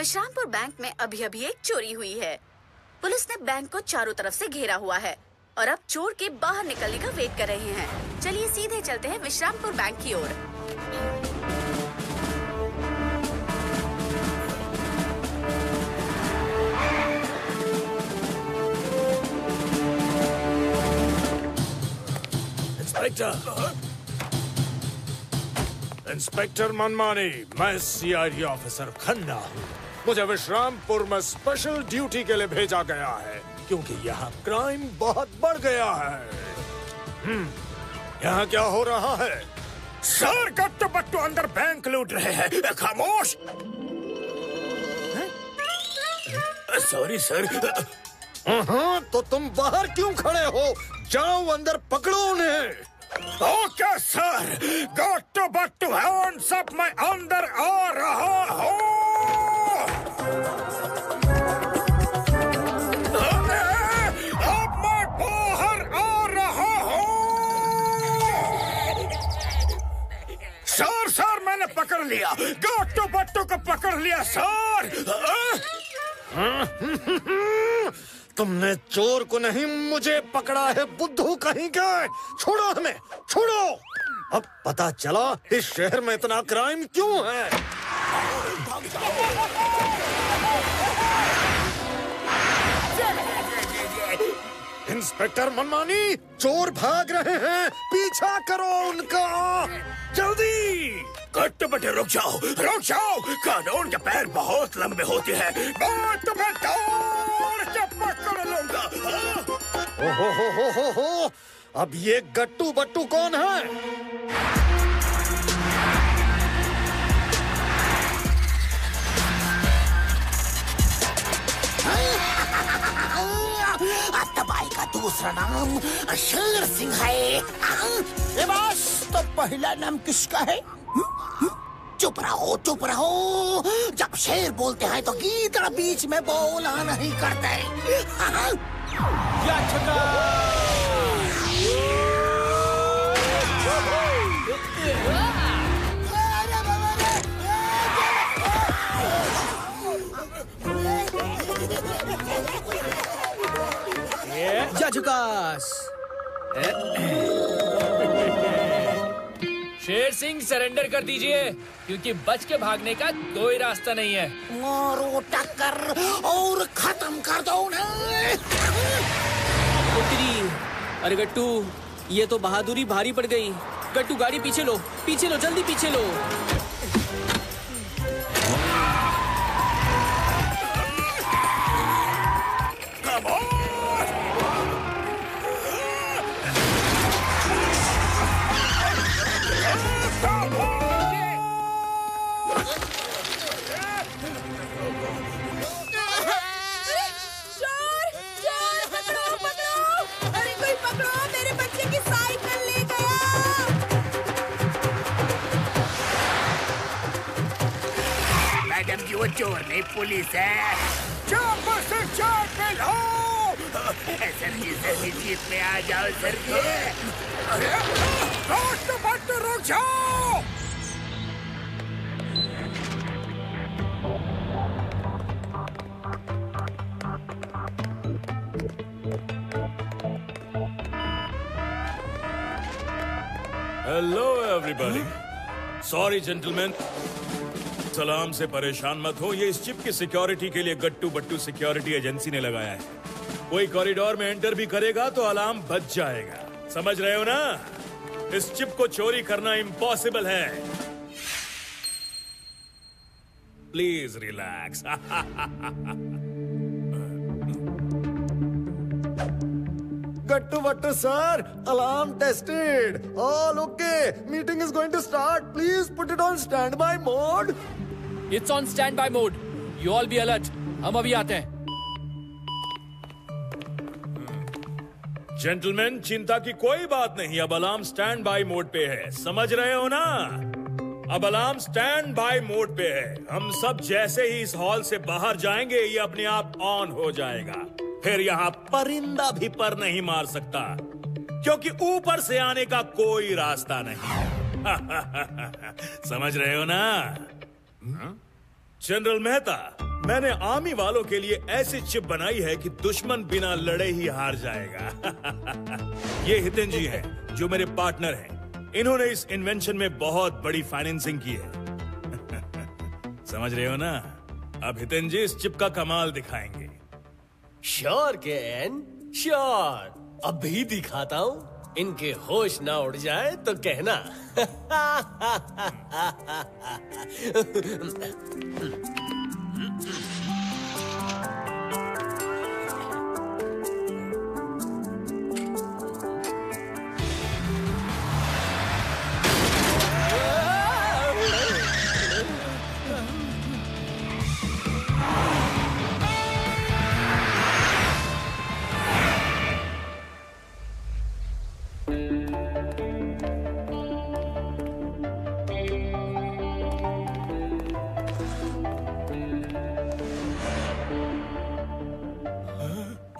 Vishrampur bank में अभी अभी एक चोरी हुई है। पुलिस ने बैंक को चारों तरफ से घेरा हुआ है और अब चोर के बाहर निकलने का वेट कर रहे हैं। चलिए सीधे चलते हैं विश्रामपुर बैंक की ओर। इंस्पेक्टर मनमानी, मैं सीआईडी ऑफिसर खन्ना हूँ। मुझे विश्रामपुर में स्पेशल ड्यूटी के लिए भेजा गया है क्योंकि यहाँ क्राइम बहुत बढ़ गया है। यहाँ क्या हो रहा है? सर, गट्टू बट्टू अंदर बैंक लूट रहे हैं। खामोश। Sorry sir. तो तुम बाहर क्यों खड़े हो? जाओ अंदर पकड़ो उन्हें। ओके सर, गट्टू बट्टू है, सब मैं अंदर आ रहा हूँ। अब मैं बाहर आ रहा हूँ। सर मैंने पकड़ लिया, गट्टू बट्टू को पकड़ लिया सर। तुमने चोर को नहीं, मुझे पकड़ा है, बुद्धू कहीं का। छोड़ो हमें, छोड़ो। अब पता चला इस शहर में इतना क्राइम क्यों है। इंस्पेक्टर मनमानी, चोर भाग रहे हैं, पीछा करो उनका, जल्दी। गट्टू बट्टू रुक जाओ, रुक जाओ। कानून के पैर बहुत लंबे होते हैं, मैं तुम्हें दौड़ के पकड़ लूंगा। हो। अब ये गट्टू बट्टू कौन है? तबाही का दूसरा नाम शेर सिंह है। ये बस तो पहला नाम किसका है? चुप रहो, चुप रहो। जब शेर बोलते हैं तो गीदड़ बीच में बोला नहीं करते। शेर सिंह सरेंडर कर दीजिए क्योंकि बच के भागने का कोई रास्ता नहीं है। मारो टक्कर और खत्म कर दो उन्हें। अरे गट्टू, ये तो बहादुरी भारी पड़ गई। गट्टू गाड़ी पीछे लो, जल्दी पीछे लो। वो चोर नहीं, पुलिस है। चौपर से चार पे लो। सर जी जीप में आ जाओ सर जी। गट्टू बट्टू रुक जाओ। Hello everybody. सॉरी जेंटलमैन, सलाम से परेशान मत हो। ये इस चिप की सिक्योरिटी के लिए गट्टू बट्टू सिक्योरिटी एजेंसी ने लगाया है। कोई कॉरिडोर में एंटर भी करेगा तो अलार्म बज जाएगा। समझ रहे हो ना? इस चिप को चोरी करना इम्पॉसिबल है। Please relax. Gattu Battu sir, alarm tested, all okay, meeting is going to start, please put it on stand by mode. It's on stand by mode, you all be alert. हम अभी आते हैं। जेंटलमैन, चिंता की कोई बात नहीं, अब अलार्म स्टैंड बाय मोड पे है। समझ रहे हो ना? अब अलार्म स्टैंड बाय मोड पे है। हम सब जैसे ही इस हॉल से बाहर जाएंगे ये अपने आप ऑन हो जाएगा। फिर यहाँ परिंदा भी पर नहीं मार सकता क्योंकि ऊपर से आने का कोई रास्ता नहीं। समझ रहे हो ना? जनरल मेहता, मैंने आर्मी वालों के लिए ऐसी चिप बनाई है कि दुश्मन बिना लड़े ही हार जाएगा। ये हितेन जी हैं, जो मेरे पार्टनर हैं। इन्होंने इस इन्वेंशन में बहुत बड़ी फाइनेंसिंग की है। समझ रहे हो ना? अब हितेन जी इस चिप का कमाल दिखाएंगे। श्योर केन, श्योर। अभी दिखाता हूँ। इनके होश ना उड़ जाए तो कहना।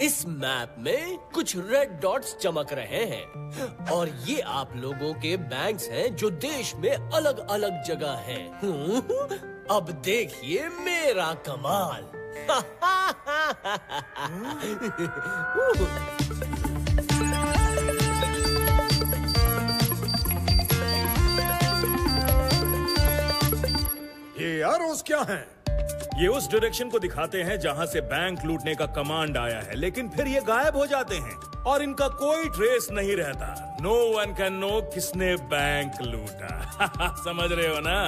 इस मैप में कुछ रेड डॉट्स चमक रहे हैं और ये आप लोगों के बैंक्स हैं जो देश में अलग अलग जगह हैं। अब देखिए मेरा कमाल। ये एरोस क्या हैं? ये उस डायरेक्शन को दिखाते हैं जहां से बैंक लूटने का कमांड आया है, लेकिन फिर ये गायब हो जाते हैं और इनका कोई ट्रेस नहीं रहता। नो वन कैन नो किसने बैंक लूटा। समझ रहे हो ना?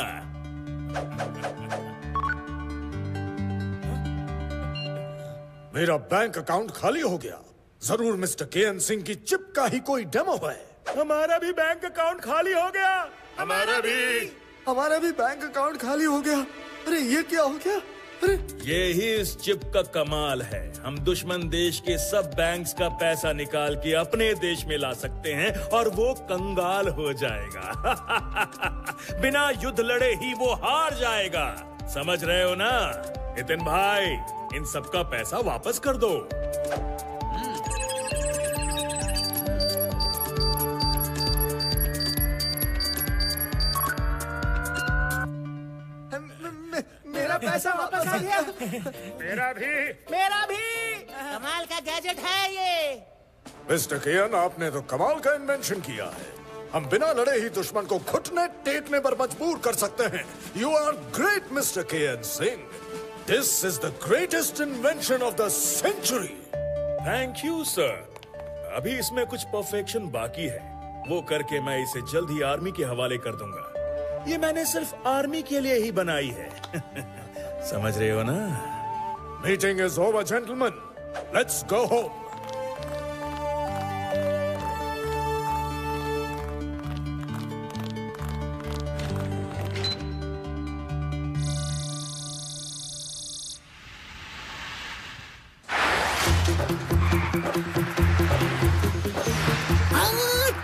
मेरा बैंक अकाउंट खाली हो गया। जरूर मिस्टर केएन सिंह की चिप का ही कोई डेमो है। हमारा भी बैंक अकाउंट खाली हो गया। हमारा भी बैंक अकाउंट खाली हो गया। अरे ये क्या हो गया? अरे ये ही इस चिप का कमाल है। हम दुश्मन देश के सब बैंक्स का पैसा निकाल के अपने देश में ला सकते हैं और वो कंगाल हो जाएगा। बिना युद्ध लड़े ही वो हार जाएगा। समझ रहे हो ना? नितिन भाई, इन सबका पैसा वापस कर दो। मेरा पैसा वापस आ गया। मेरा भी। कमाल का गैजेट है ये। मिस्टर केएन, आपने तो कमाल का इन्वेंशन किया है। हम बिना लड़े ही दुश्मन को घुटने टेकने पर मजबूर कर सकते हैं। You are great mister K N Singh. This is the greatest invention of the century. Thank you sir. अभी इसमें कुछ परफेक्शन बाकी है, वो करके मैं इसे जल्द ही आर्मी के हवाले कर दूंगा। ये मैंने सिर्फ आर्मी के लिए ही बनाई है। समझ रहे हो ना? Meeting is over gentleman, let's go home.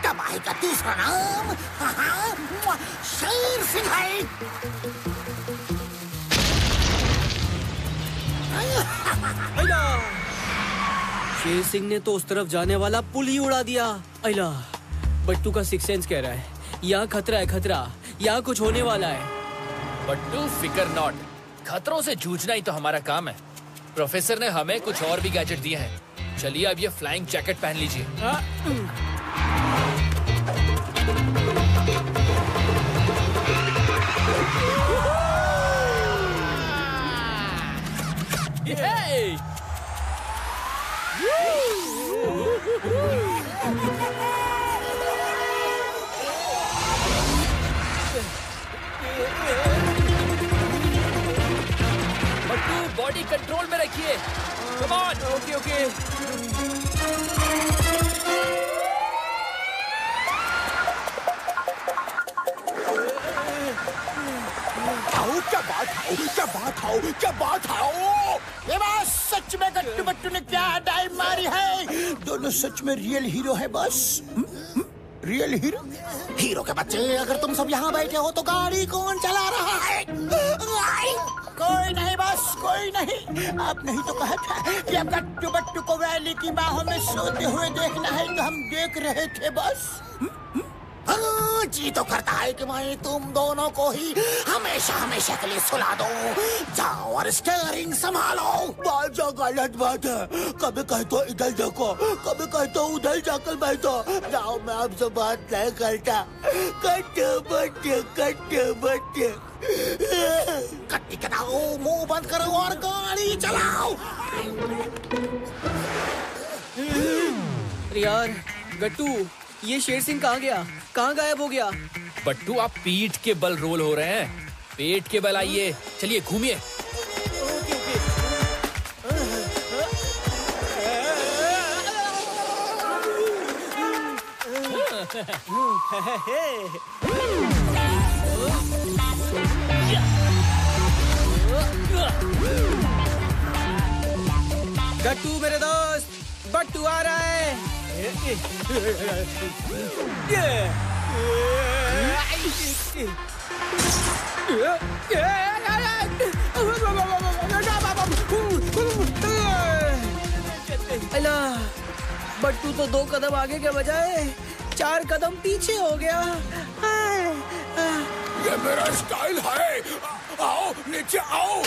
तबाही का दूसरा नाम शेर सिंह है। शेर सिंह ने तो उस तरफ जाने वाला पुल ही उड़ा दिया। अला, बट्टू का सिक्स सेंस कह रहा है यहाँ खतरा है, खतरा। यहाँ कुछ होने वाला है। बट्टू, फिकर नॉट। खतरों से जूझना ही तो हमारा काम है। प्रोफेसर ने हमें कुछ और भी गैजेट दिए हैं। चलिए अब ये फ्लाइंग जैकेट पहन लीजिए। बट्टू, बॉडी कंट्रोल में रखिए। Come on. Okay okay. क्या बात है? ये बात सच में गट्टू बट्टू ने क्या डाइव मारी है? दोनों सच में रियल हीरो है बस। Real hero? हीरो के बच्चे, अगर तुम सब यहाँ बैठे हो तो गाड़ी कौन चला रहा है? कोई नहीं बस, कोई नहीं। आप नहीं तो कहा था कि अब गट्टू बट्टू को वैली की बाहों में सोते हुए देखना है, तो हम देख रहे थे बस। हाँ, जी तो करता है कि मैं तुम दोनों को ही हमेशा हमेशा के लिए सुला दो। जाओ और स्टीयरिंग संभालो। बात जो गलत बात है, कभी कहते इधर देखो, कभी कहते उधर जाकर बैठो। जाओ, मैं आपसे बात नहीं करता। कट्टे बट्टे कट्टी कराओ, मुंह बंद करो और गाड़ी चलाओ। यार गट्टू, ये शेर सिंह कहाँ गया? कहाँ गायब हो गया? बट्टू, आप पीठ के बल रोल हो रहे हैं, पेट के बल आइए। चलिए घूमिए। गट्टू मेरे दोस्त, बट्टू आ रहा है। अला, बट्टू तो 2 कदम आगे के बजाय 4 कदम पीछे हो गया। ये मेरा स्टाइल है। आओ नीचे आओ।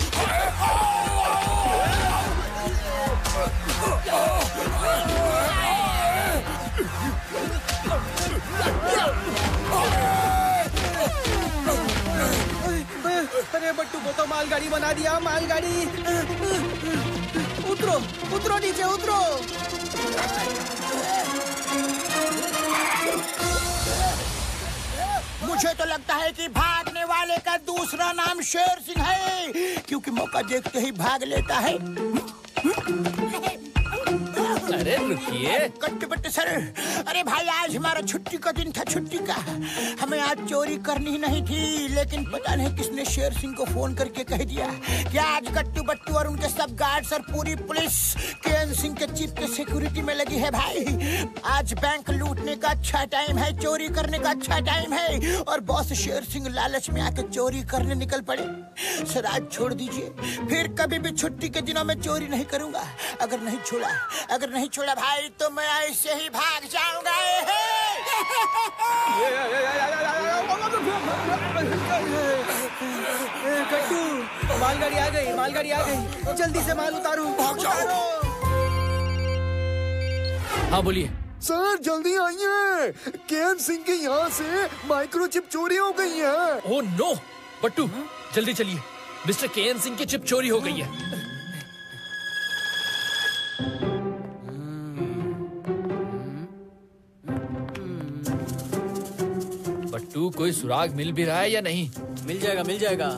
अरे बट्टू को तो मालगाड़ी बना दिया, मालगाड़ी। उतरो उतरो, नीचे उतरो। मुझे तो लगता है कि भागने वाले का दूसरा नाम शेर सिंह है, क्योंकि मौका देखते ही भाग लेता है। अरे रुकिए। कट्टे बट्टे सर, अरे भाई आज हमारा छुट्टी का दिन था, छुट्टी का। हमें आज चोरी करनी नहीं थी, लेकिन पता नहीं किसने शेर सिंह को फोन करके कह दिया कि आज गट्टू बट्टू और उनके सब गार्ड्स और पूरी पुलिस केएन सिंह के चीफ के सिक्योरिटी में लगी है। भाई आज बैंक लूटने का अच्छा टाइम है, चोरी करने का अच्छा टाइम है, और बॉस शेर सिंह लालच में आके चोरी करने निकल पड़े। सर आज छोड़ दीजिए, फिर कभी भी छुट्टी के दिनों में चोरी नहीं करूंगा। अगर नहीं छोड़ा भाई तो मैं ऐसे ही भाग जाऊंगा। गट्टू, मालगाड़ी आ गई, जल्दी से माल उतारो। हाँ बोलिए। सर जल्दी आइए, केएन सिंह के यहाँ से माइक्रोचिप चोरी हो गई है। ओह नो, बट्टू जल्दी चलिए, मिस्टर केएन सिंह की चिप चोरी हो गई है। बट्टू, कोई सुराग मिल भी रहा है या नहीं? मिल जाएगा।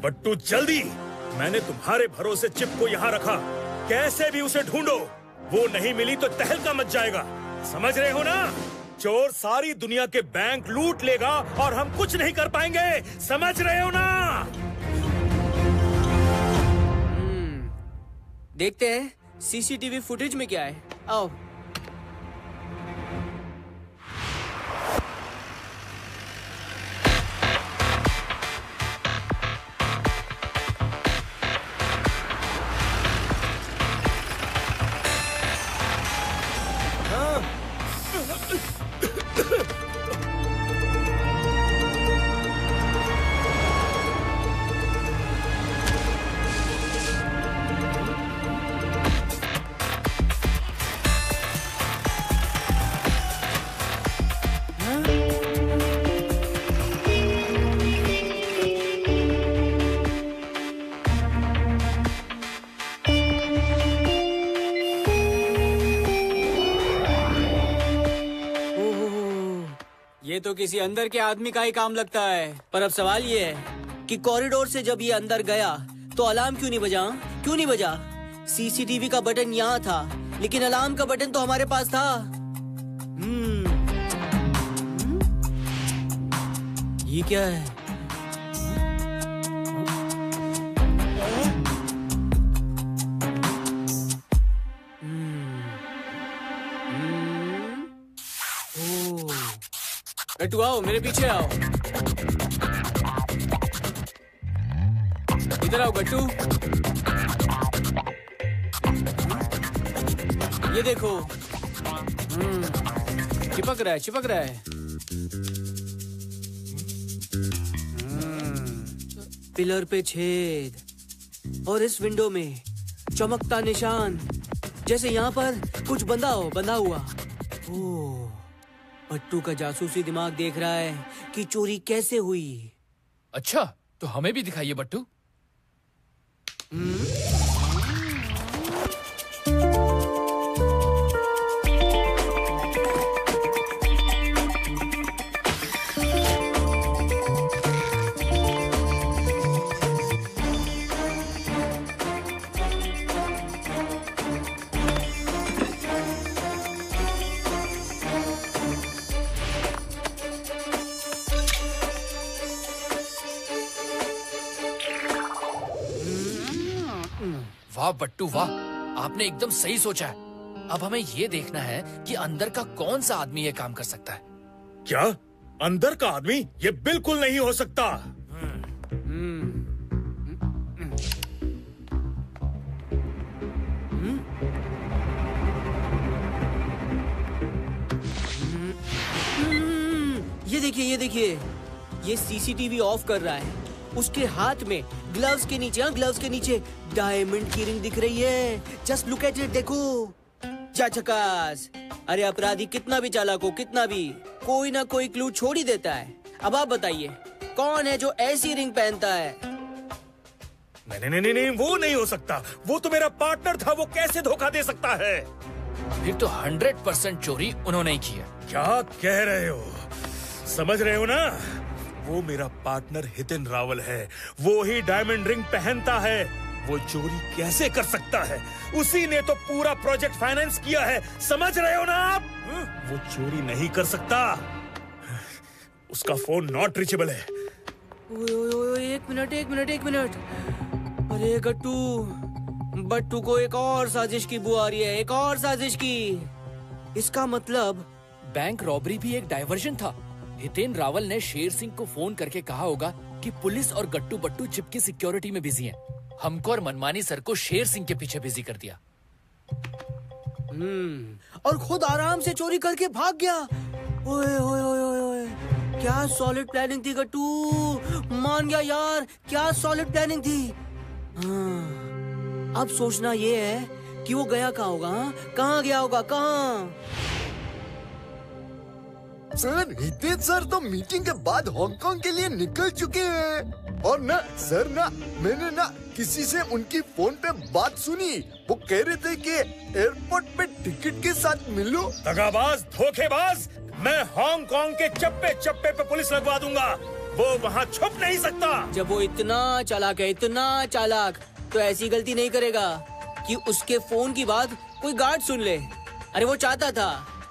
बट्टू जल्दी, मैंने तुम्हारे भरोसे चिप को यहाँ रखा, कैसे भी उसे ढूंढो। वो नहीं मिली तो तहलका मच जाएगा, समझ रहे हो ना? चोर सारी दुनिया के बैंक लूट लेगा और हम कुछ नहीं कर पाएंगे, समझ रहे हो ना? देखते हैं सीसीटीवी फुटेज में क्या है। आओ। ये तो किसी अंदर के आदमी का ही काम लगता है। पर अब सवाल ये है कि कॉरिडोर से जब ये अंदर गया तो अलार्म क्यों नहीं बजा? सीसीटीवी का बटन यहाँ था, लेकिन अलार्म का बटन तो हमारे पास था। ये क्या है? गट्टू आओ, मेरे पीछे आओ। इधर आओ गट्टू। ये देखो, चिपक रहा है, चिपक रहा है। पिलर पे छेद और इस विंडो में चमकता निशान, जैसे यहाँ पर कुछ बंधा हुआ। ओह, बट्टू का जासूसी दिमाग देख रहा है कि चोरी कैसे हुई। अच्छा, तो हमें भी दिखाइए बट्टू। वाह बट्टू वाह, आपने एकदम सही सोचा है। अब हमें ये देखना है कि अंदर का कौन सा आदमी ये काम कर सकता है। क्या अंदर का आदमी? ये बिल्कुल नहीं हो सकता। ये देखिए, ये देखिए, ये सीसीटीवी ऑफ कर रहा है। उसके हाथ में ग्लव्स के नीचे, ग्लव्स के नीचे डायमंड की रिंग दिख रही है। जस्ट लुक एट इट, देखो क्या झकास। अरे अपराधी कितना भी चालाक हो, कितना भी, कोई ना कोई क्लू छोड़ ही देता है। अब आप बताइए, कौन है जो ऐसी रिंग पहनता है? नहीं, वो नहीं हो सकता। वो तो मेरा पार्टनर था, वो कैसे धोखा दे सकता है? फिर तो 100% चोरी उन्होंने ही की है। क्या कह रहे हो? समझ रहे हो ना? वो मेरा पार्टनर हितेन रावल है, वो ही डायमंड रिंग पहनता है। वो चोरी कैसे कर सकता है? उसी ने तो पूरा प्रोजेक्ट फाइनेंस किया है, समझ रहे हो ना आप? वो चोरी नहीं कर सकता। उसका फोन नॉट रीचेबल है। एक मिनट। अरे गट्टू, बट्टू को एक और साजिश की बू आ रही है, एक और साजिश की। इसका मतलब बैंक रॉबरी भी एक डायवर्जन था। हितेन रावल ने शेर सिंह को फोन करके कहा होगा कि पुलिस और गट्टू बट्टू चिप की सिक्योरिटी में बिजी हैं। हमको और मनमानी सर को शेर सिंह के पीछे बिजी कर दिया। और खुद आराम से चोरी करके भाग गया। ओए, क्या सॉलिड प्लानिंग थी गट्टू। मान गया यार, क्या सॉलिड प्लानिंग थी। अब सोचना ये है कि वो गया कहाँ होगा, कहाँ गया होगा, कहाँ? सर, हितेन सर तो मीटिंग के बाद हांगकांग के लिए निकल चुके हैं। और ना सर, ना मैंने ना किसी से उनकी फोन पे बात सुनी। वो कह रहे थे कि एयरपोर्ट पे टिकट के साथ मिलो। दगाबाज, धोखेबाज, मैं हांगकांग के चप्पे चप्पे पे पुलिस लगवा दूंगा। वो वहाँ छुप नहीं सकता। जब वो इतना चालाक है, इतना चालाक, तो ऐसी गलती नहीं करेगा कि उसके फोन की बात कोई गार्ड सुन ले। अरे वो चाहता था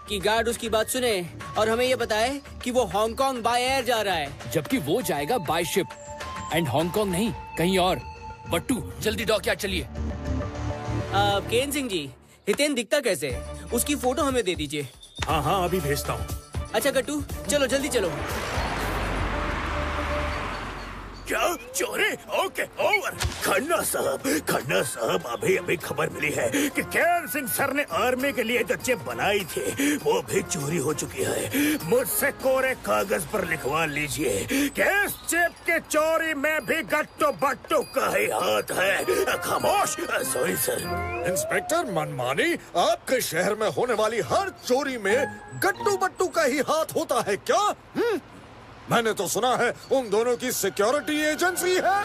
कि गार्ड उसकी बात सुने और हमें ये बताए कि वो हांगकांग बाय एयर जा रहा है, जबकि वो जाएगा बाय शिप। एंड हांगकांग नहीं, कहीं और। बट्टू जल्दी डॉकयार्ड चलिए। केन सिंह जी, हितेन दिखता कैसे? उसकी फोटो हमें दे दीजिए। हाँ, अभी भेजता हूँ। अच्छा गट्टू, चलो जल्दी चलो। क्या चोरी? Okay, over. खन्ना साहब, अभी खबर मिली है कि केन सिंह सर ने आर्मी के लिए जो चिप बनाई थी वो भी चोरी हो चुकी है। मुझसे कोरे कागज पर लिखवा लीजिए कि इस चिप की चोरी में भी गट्टू बट्टू का ही हाथ है। खामोश। Sorry sir. इंस्पेक्टर मनमानी, आपके शहर में होने वाली हर चोरी में गट्टू बट्टू का ही हाथ होता है क्या? मैंने तो सुना है उन दोनों की सिक्योरिटी एजेंसी है।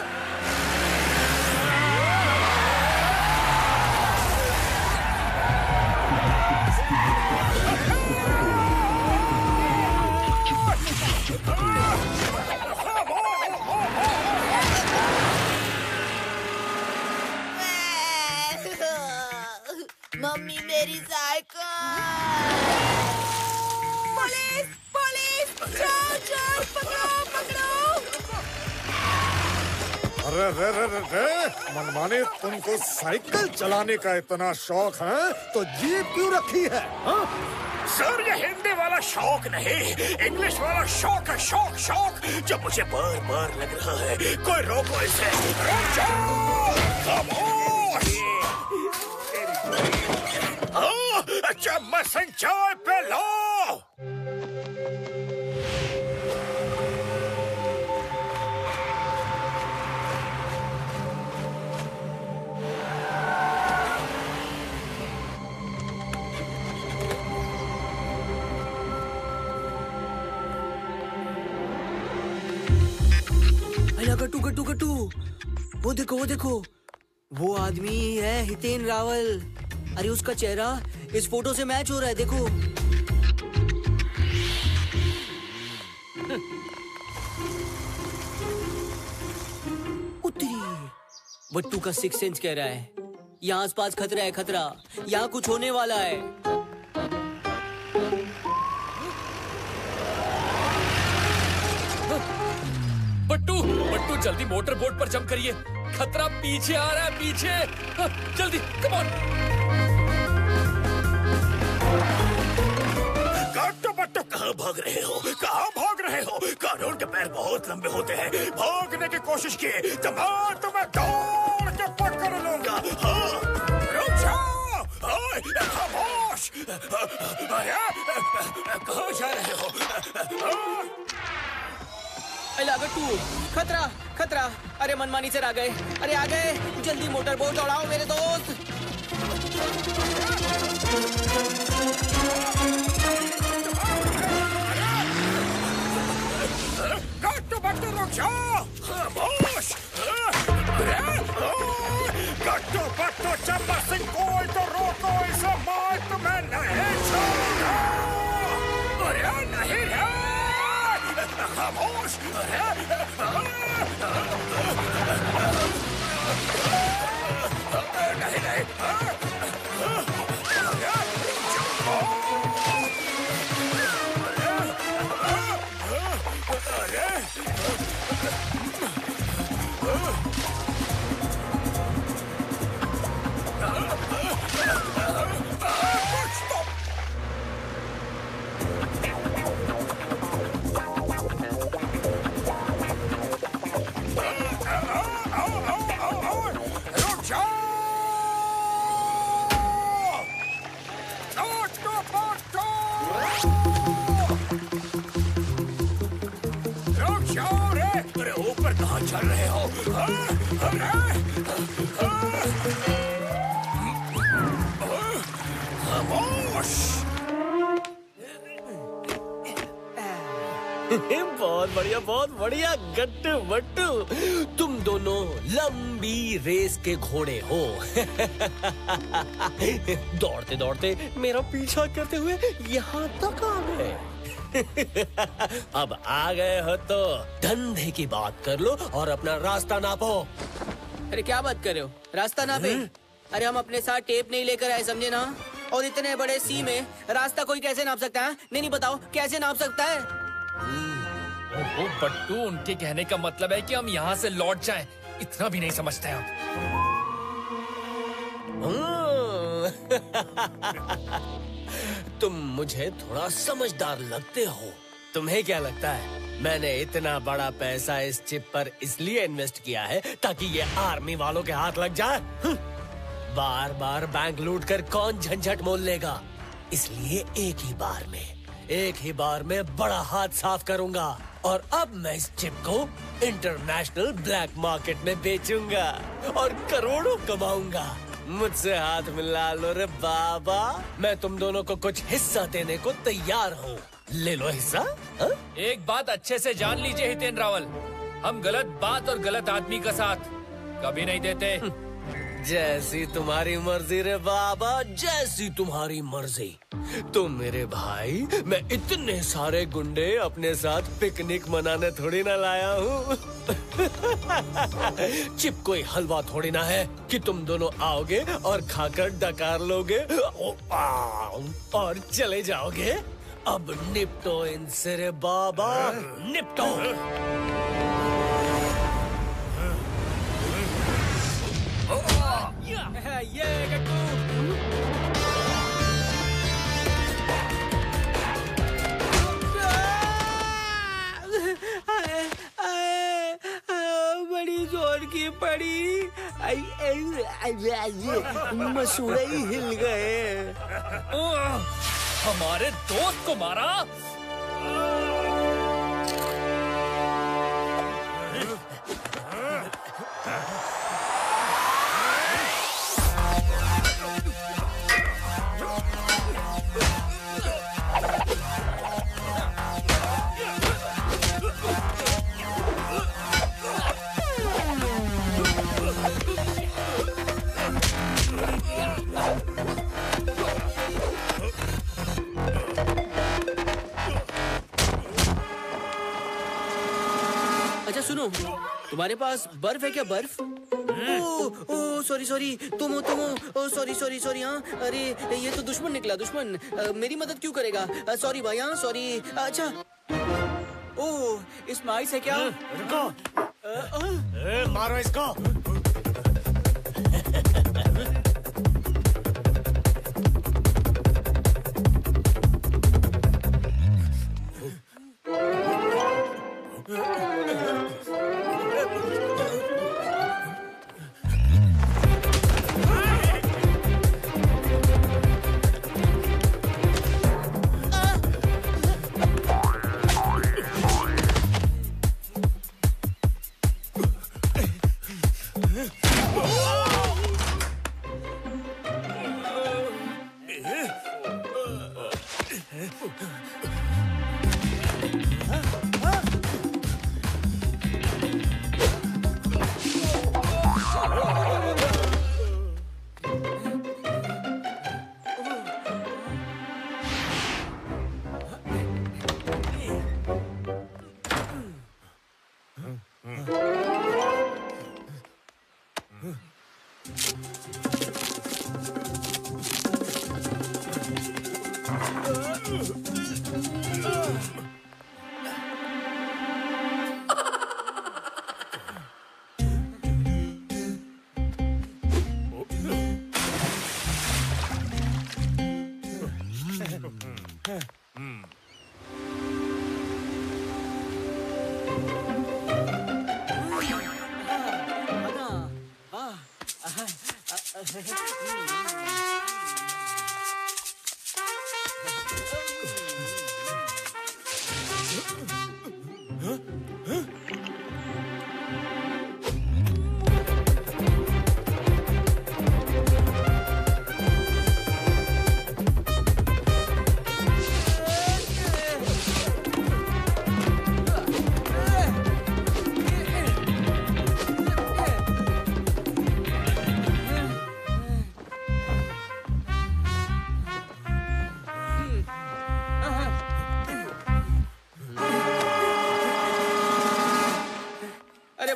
मम्मी, मेरी साइकिल। पुलिस, चोर, पकड़ो। अरे रे रे रे रे, मनमाने तुमको साइकिल चलाने का इतना शौक है तो जीप क्यों रखी है? हाँ? सर ये हिंदी वाला शौक नहीं, इंग्लिश वाला शौक है। शौक शौक जो मुझे बार बार लग रहा है। कोई रोको इसे। रुक जाओ! खामोश! चम्मच से चाय पे लो। गट्टू गट्टू गट्टू, वो देखो वो देखो, वो आदमी है हितेन रावल। अरे उसका चेहरा इस फोटो से मैच हो रहा है, देखो। उतरी। बट्टू का सिक्स सेंस कह रहा है यहाँ आसपास खतरा है, खतरा, यहाँ कुछ होने वाला है। बट्टू बट्टू जल्दी मोटर बोट पर जंप करिए, खतरा पीछे आ रहा है, पीछे। जल्दी कम ऑन। गट्टू बट्टू कहाँ भाग रहे हो? कहाँ भाग रहे हो? कानून के पैर बहुत लंबे होते हैं। भागने की कोशिश किए तो मैं तुम्हें दौड़ के पकड़ लूंगा। हाँ, रुक जाओ। खामोश। अरे कहाँ जा रहे हो? गट्टू, खतरा खतरा। अरे मनमानी से आ गए, अरे आ गए, जल्दी मोटर बोट दौड़ाओ मेरे दोस्त। गट्टू बट्टू रुक जाओ। खामोश। गट्टू बट्टू चम्मच सिंह कोई तो रोको इसे, मैं तुम्हें नहीं छोड़ूंगा। अरे नहीं रे, खामोश। नहीं नहीं, चल रहे हो? खामोश। बहुत बढ़िया, बहुत बढ़िया गट्टू बट्टू, तुम दोनों लंबी रेस के घोड़े हो। दौड़ते दौड़ते मेरा पीछा करते हुए यहाँ तक आ गए। अब आ गए हो तो धंधे की बात कर लो और अपना रास्ता नापो। अरे क्या बात कर रहे हो? रास्ता नापे? अरे हम अपने साथ टेप नहीं लेकर आए, समझे ना? और इतने बड़े सी में रास्ता कोई कैसे नाप सकता है? नहीं बताओ कैसे नाप सकता है? ओ बट्टू, उनके कहने का मतलब है कि हम यहाँ से लौट जाएं। इतना भी नहीं समझते आप। तुम मुझे थोड़ा समझदार लगते हो। तुम्हें क्या लगता है मैंने इतना बड़ा पैसा इस चिप पर इसलिए इन्वेस्ट किया है ताकि ये आर्मी वालों के हाथ लग जाए? बार बार बैंक लूट कर कौन झंझट मोल लेगा? इसलिए एक ही बार में बड़ा हाथ साफ करूंगा। और अब मैं इस चिप को इंटरनेशनल ब्लैक मार्केट में बेचूंगा और करोड़ों कमाऊंगा। मुझसे हाथ मिला लो रे बाबा, मैं तुम दोनों को कुछ हिस्सा देने को तैयार हूँ। ले लो हिस्सा। हा? एक बात अच्छे से जान लीजिए हितेन रावल, हम गलत बात और गलत आदमी का साथ कभी नहीं देते। जैसी तुम्हारी मर्जी रे बाबा, जैसी तुम्हारी मर्जी। तुम मेरे भाई, मैं इतने सारे गुंडे अपने साथ पिकनिक मनाने थोड़ी ना लाया हूँ। चिप कोई हलवा थोड़ी ना है कि तुम दोनों आओगे और खाकर डकार लोगे और चले जाओगे। अब निपटो इनसे रे बाबा, निपटो। ये गट्टू। बड़ी जोर की पड़ी। मसूड़े ही हिल गए। हमारे दोस्त को मारा। अच्छा सुनो, तुम्हारे पास बर्फ है क्या? बर्फ? ओ सॉरी सॉरी, तुम हो सॉरी सॉरी सॉरी। हाँ अरे ये तो दुश्मन निकला, दुश्मन। मेरी मदद क्यों करेगा? सॉरी भाई, हाँ सॉरी। अच्छा ओह, इसमें आइस है क्या? रुको, मारो इसको।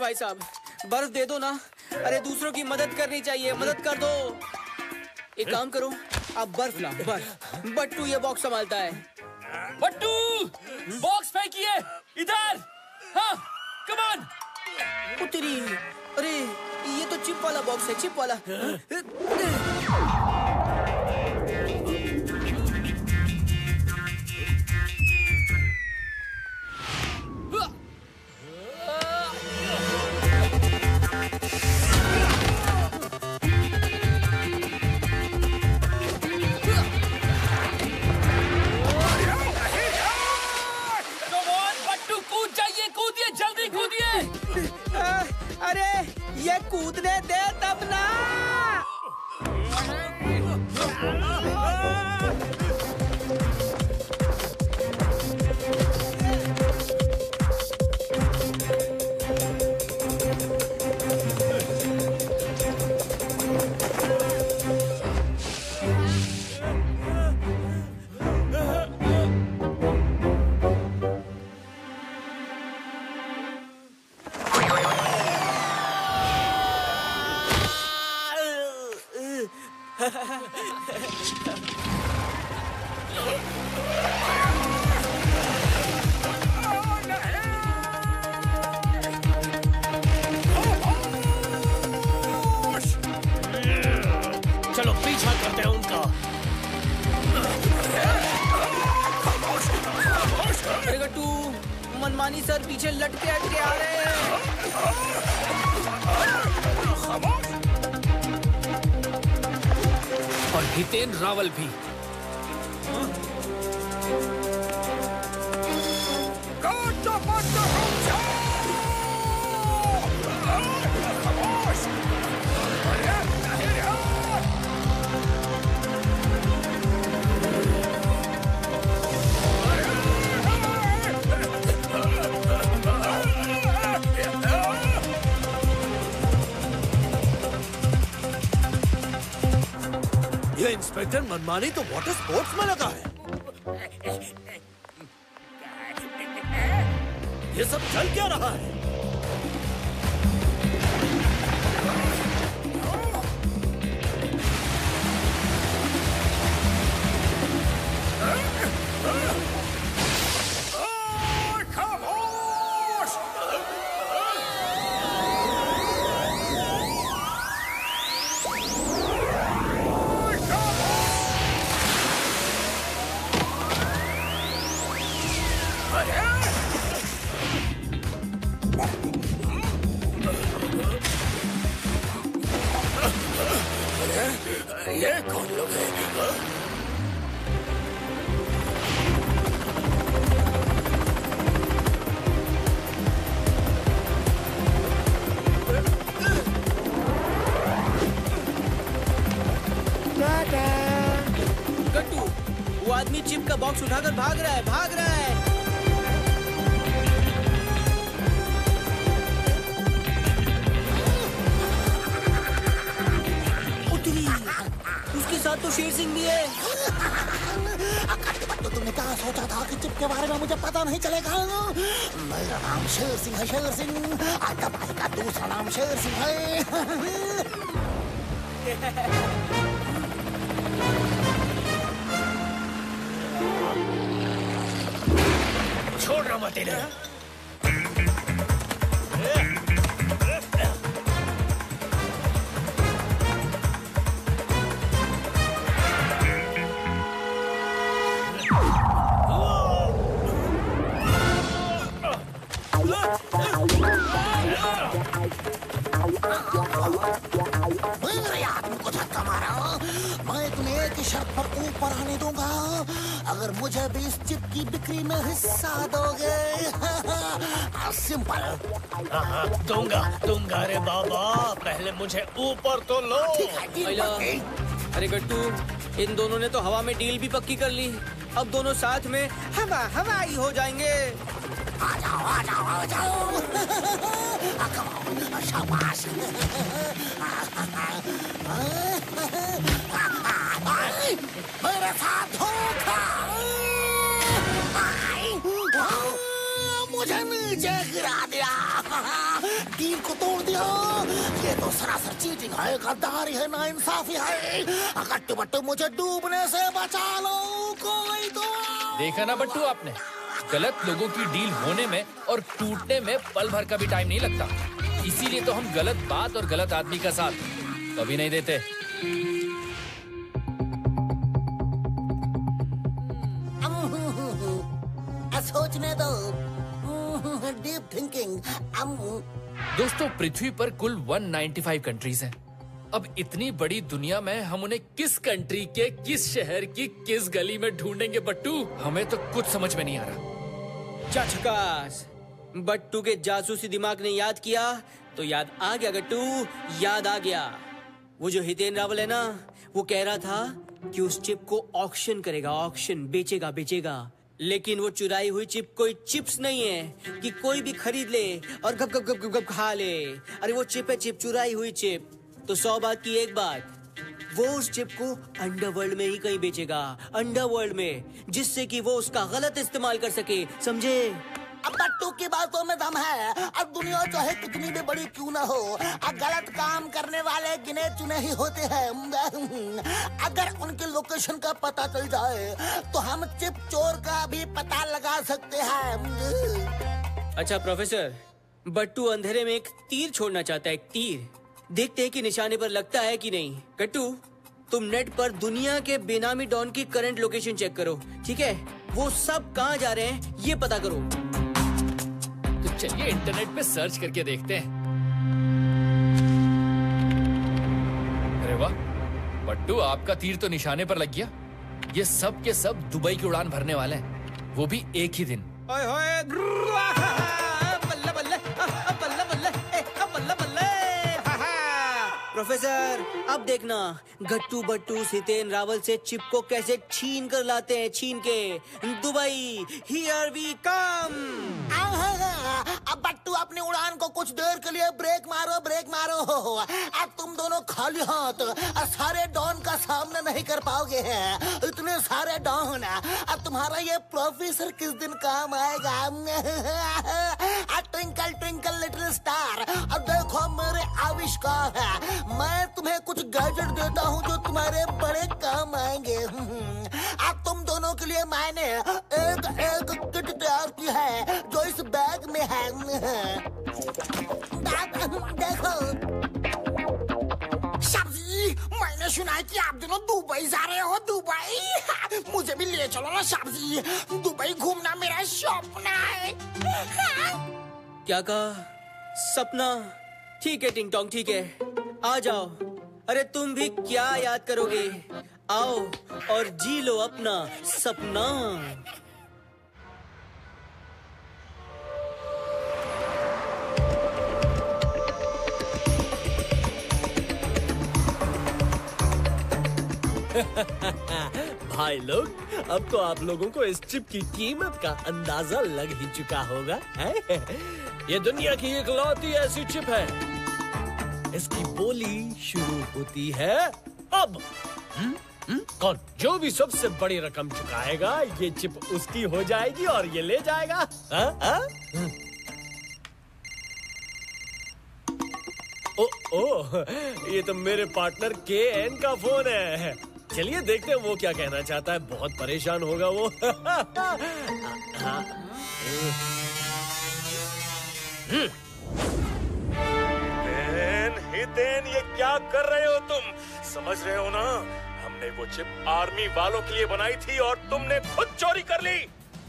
भाई साहब, बर्फ दे दो ना। अरे दूसरों की मदद करनी चाहिए, मदद कर दो। एक काम करो, आप बर्फ लाओ, बर्फ। बट्टू ये बॉक्स संभालता है। बट्टू, बॉक्स फेंकिए इधर। हाँ, कम ऑन। तेरी, अरे ये तो चिप वाला बॉक्स है, चिप वाला। अरे ये कूदने दे तब ना। मनमानी सर पीछे लटके हटके आ रहे हैं। और हितेन रावल भी। ये इंस्पेक्टर मनमानी तो वाटर स्पोर्ट्स में लगा है। ये सब चल क्या रहा है? ये कौन लोग हैं? गट्टू, वो आदमी चिप का बॉक्स उठाकर भाग रहा है, भाग रहा है। उसके साथ तो शेर सिंह भी है। तो तुमने क्या सोचा था कि चिप के बारे में मुझे पता नहीं चलेगा? मेरा नाम शेर सिंह है, शेर सिंह। आटा भाई का दूसरा नाम शेर सिंह है। छोड़ मत इन्हें। तुमको धक्का मारा, मैं तुम्हें एक ही शर्त पर ऊपर आने दूंगा, अगर मुझे भी इस चिप की बिक्री में हिस्सा दोगे। सिंपल। दूंगा रे बाबा, पहले मुझे ऊपर तो लो। अरे गट्टू, इन दोनों ने तो हवा में डील भी पक्की कर ली। अब दोनों साथ में हवाई हो जाएंगे। आ जाओ। शाबाश। मेरे साथ धोखा। मुझे नीचे गिरा दिया, डील को तोड़ दिया। ये तो सरासर चीटिंग है, गद्दारी है, नाइंसाफी है। गट्टू बट्टू, मुझे डूबने से बचा लो कोई तो। देखा ना बट्टू आपने, गलत लोगों की डील होने में और टूटने में पल भर का भी टाइम नहीं लगता। इसीलिए तो हम गलत बात और गलत आदमी का साथ कभी नहीं देते। सोचने दो, डीप थिंकिंग। दोस्तों, पृथ्वी पर कुल 195 कंट्रीज हैं। अब इतनी बड़ी दुनिया में हम उन्हें किस कंट्री के किस शहर की किस गली में ढूंढेंगे बट्टू? हमें तो कुछ समझ में नहीं आ रहा। झकास, बट्टू के जासूसी दिमाग ने याद किया तो याद आ गया गट्टू, याद आ गया। वो जो हितेन रावल है ना, वो कह रहा था कि उस चिप को ऑक्शन करेगा, ऑक्शन, बेचेगा। लेकिन वो चुराई हुई चिप कोई चिप्स नहीं है कि कोई भी खरीद ले और गप गप गप गप खा ले। अरे वो चिप है, चिप, चुराई हुई चिप। तो 100 बात की एक बात, वो उस चिप को अंडरवर्ल्ड में ही कहीं बेचेगा, अंडरवर्ल्ड में, जिससे कि वो उसका गलत इस्तेमाल कर सके, समझे? अब बट्टू की बातों में दम है। अब दुनिया चाहे कितनी भी बड़ी क्यों ना हो, अब गलत काम करने वाले गिने चुने ही होते हैं। अगर उनकी लोकेशन का पता चल जाए तो हम चिप चोर का भी पता लगा सकते हैं। अच्छा प्रोफेसर, बट्टू अंधेरे में एक तीर छोड़ना चाहता है, एक तीर। देखते हैं कि निशाने पर लगता है कि नहीं। गट्टू, तुम नेट पर दुनिया के बेनामी डॉन की करंट लोकेशन चेक करो, ठीक है? वो सब कहाँ जा रहे हैं ये पता करो। चलिए इंटरनेट पे सर्च करके देखते हैं। अरे वाह बट्टू, आपका तीर तो निशाने पर लग गया। ये सब के सब दुबई की उड़ान भरने वाले हैं, वो भी एक ही दिन। ओए होए, बल्ले बल्ले, बल्ले बल्ले, बल्ले बल्ले। प्रोफेसर, अब देखना गट्टू बट्टू हितेन रावल से चिप को कैसे छीन कर लाते हैं, छीन के। Dubai, here we come. अब बट्टू अपनी उड़ान को कुछ देर के लिए ब्रेक मारो, ब्रेक मारो। अब तुम दोनों खाली हाथ सारे डॉन का सामना नहीं कर पाओगे। इतने सारे डॉन, अब तुम्हारा ये प्रोफेसर किस दिन काम आएगा। ट्विंकल ट्विंकल लिटिल स्टार, अब देखो मेरे आविष्कार है। मैं तुम्हें कुछ गैजेट देता हूँ जो तुम्हारे बड़े काम आएंगे। अब तुम दोनों के लिए मैंने एक किट तैयार की है जो इस बैग में है। देखो सब्जी, मैंने सुना है कि आप दोनों दुबई जा रहे हो। दुबई, मुझे भी ले चलो ना सब्जी। दुबई घूमना मेरा सपना है। क्या कहा? सपना? ठीक है टिंग टोंग, ठीक है, आ जाओ। अरे तुम भी क्या याद करोगे, आओ और जी लो अपना सपना। भाई लोग, अब तो आप लोगों को इस चिप की कीमत का अंदाजा लग ही चुका होगा, है? ये दुनिया की इकलौती ऐसी चिप है, इसकी बोली शुरू होती है अब। कौन? जो भी सबसे बड़ी रकम चुकाएगा, ये चिप उसकी हो जाएगी और ये ले जाएगा। ओ, ये तो मेरे पार्टनर KN का फोन है। चलिए देखते हैं वो क्या कहना चाहता है। बहुत परेशान होगा वो। हितेन, ये क्या कर रहे हो तुम? समझ रहे हो ना, हमने वो चिप आर्मी वालों के लिए बनाई थी और तुमने खुद चोरी कर ली।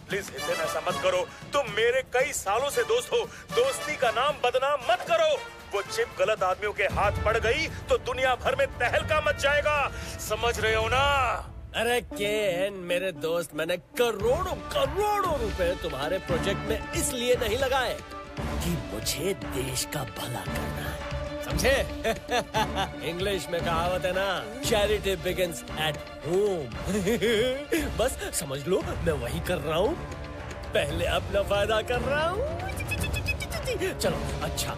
प्लीज हितेन, ऐसा मत करो। तुम मेरे कई सालों से दोस्त हो, दोस्ती का नाम बदनाम मत करो। वो चिप गलत आदमियों के हाथ पड़ गई तो दुनिया भर में तहलका मच जाएगा, समझ रहे हो ना? अरे KN मेरे दोस्त, मैंने करोड़ों करोड़ों रुपए तुम्हारे प्रोजेक्ट में इसलिए नहीं लगाए कि मुझे देश का भला करना है, समझे? इंग्लिश में कहावत है ना, चैरिटी बिगिंस एट होम। बस समझ लो मैं वही कर रहा हूँ, पहले अपना फायदा कर रहा हूँ। चलो अच्छा,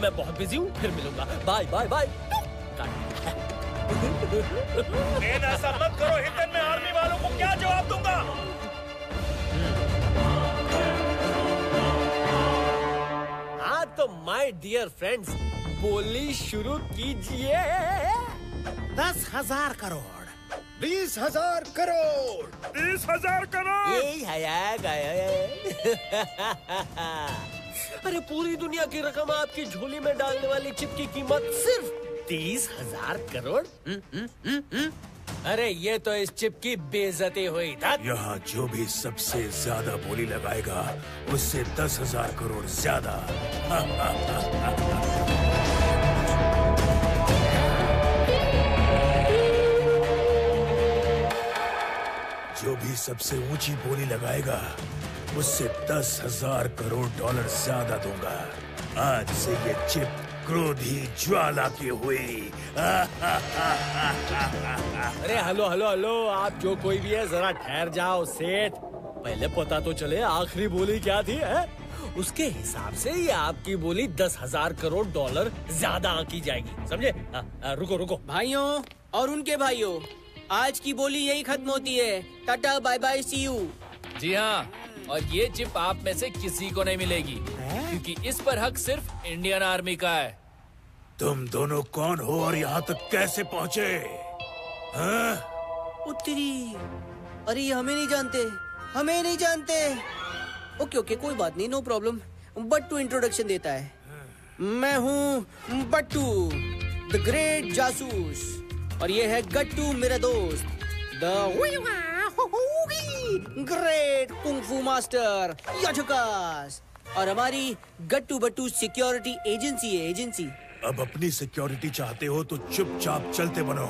मैं बहुत बिजी हूँ, फिर मिलूंगा। Bye bye bye. ऐसा मत करो हितेन, मैं आर्मी वालों को क्या जवाब दूंगा? हाँ तो माय डियर फ्रेंड्स, बोली शुरू कीजिए। 10,000 करोड़, 20,000 करोड़, 30,000 करोड़। यही है गया। अरे पूरी दुनिया की रकम आपकी झोली में डालने वाली चिप की कीमत सिर्फ 30,000 करोड़। अरे ये तो इस चिप की बेइज्जती हुई। यहाँ जो भी सबसे ज्यादा बोली लगाएगा उससे 10,000 करोड़ ज्यादा। जो भी सबसे ऊंची बोली लगाएगा उससे 10,000 करोड़ डॉलर ज्यादा दूंगा। आज से ये चिप क्रोधी ज्वाला की हुई। अरे हेलो हेलो हेलो, आप जो कोई भी है जरा ठहर जाओ सेठ। पहले पता तो चले आखिरी बोली क्या थी, है? उसके हिसाब से ये आपकी बोली 10,000 करोड़ डॉलर ज्यादा आंकी जाएगी, समझे? रुको रुको भाइयों और उनके भाइयों, आज की बोली यही खत्म होती है। Tata bye bye, see you. जी हाँ, और ये चिप आप में से किसी को नहीं मिलेगी, क्योंकि इस पर हक सिर्फ इंडियन आर्मी का है। तुम दोनों कौन हो और यहाँ तक कैसे पहुँचे? उत्तरी, अरे ये हमें नहीं जानते, हमें नहीं जानते। ओके ओके, कोई बात नहीं, नो प्रॉब्लम। बट्टू इंट्रोडक्शन देता है। मैं हूँ बट्टू, द ग्रेट जासूस, और ये है गट्टू मेरा दोस्त, द ग्रेट कुंग फू मास्टर याजुकास। और हमारी गट्टू बट्टू सिक्योरिटी एजेंसी है, एजेंसी। अब अपनी सिक्योरिटी चाहते हो तो चुपचाप चलते बनो,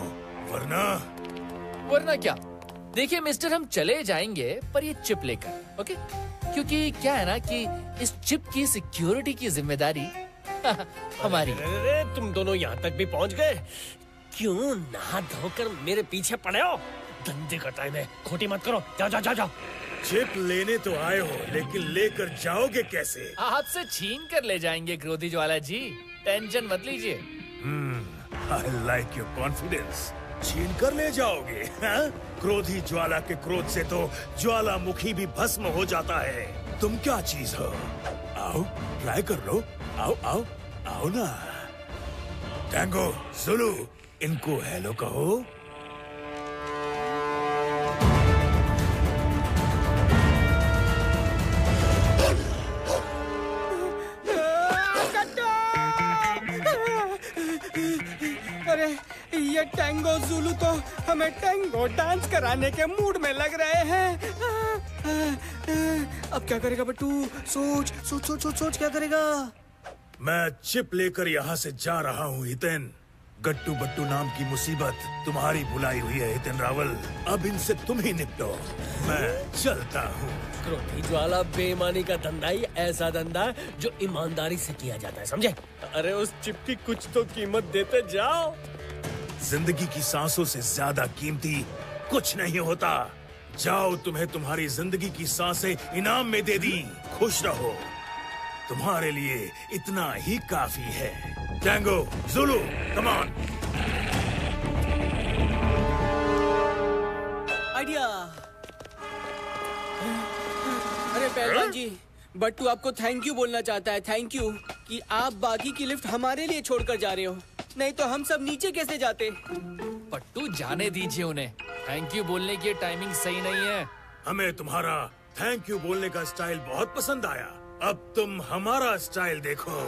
वरना क्या? देखिए मिस्टर, हम चले जाएंगे पर ये चिप लेकर, ओके? क्योंकि क्या है ना कि इस चिप की सिक्योरिटी की जिम्मेदारी हमारी। अरे तुम दोनों यहाँ तक भी पहुँच गए? क्यों नहा धोकर मेरे पीछे पड़े हो? धंधे का टाइम है, खोटी मत करो। जाओ जाओ जाओ जाओ। चिप लेने तो आए हो, लेकिन लेकर जाओगे कैसे? आपसे छीन कर ले जाएंगे क्रोधी ज्वाला जी, टेंशन मत लीजिए। I like your confidence. छीन कर ले जाओगे, हाँ? क्रोधी ज्वाला के क्रोध से तो ज्वालामुखी भी भस्म हो जाता है। तुम क्या चीज हो? आओ, ट्राई कर लो। आओ आओ आओ ना। टैंगो, जुलू, इनको हेलो कहो। अरे ये टैंगो जुलू तो हमें टैंगो डांस कराने के मूड में लग रहे हैं। अब क्या करेगा बट्टू? सोच सोच सोच सोच सोच, क्या करेगा? मैं चिप लेकर यहाँ से जा रहा हूँ हितेन। गट्टू बट्टू नाम की मुसीबत तुम्हारी बुलाई हुई है हितेन रावल। अब इनसे तुम ही निपटो, मैं चलता हूँ। क्रोधी ज्वाला बेईमानी का धंधा ही ऐसा धंधा है जो ईमानदारी से किया जाता है, समझे? अरे उस चिप की कुछ तो कीमत देते जाओ। जिंदगी की सांसों से ज्यादा कीमती कुछ नहीं होता। जाओ, तुम्हें तुम्हारी जिंदगी की सांसें इनाम में दे दी। खुश रहो, तुम्हारे लिए इतना ही काफी है। Tango, zulu, come on. Idea. अरे पहलवान जी, बट्टू आपको थैंक यू बोलना चाहता है। थैंक यू कि आप बाकी की लिफ्ट हमारे लिए छोड़कर जा रहे हो, नहीं तो हम सब नीचे कैसे जाते? बट्टू जाने दीजिए उन्हें, थैंक यू बोलने की टाइमिंग सही नहीं है। हमें तुम्हारा थैंक यू बोलने का स्टाइल बहुत पसंद आया। अब तुम हमारा स्टाइल देखो।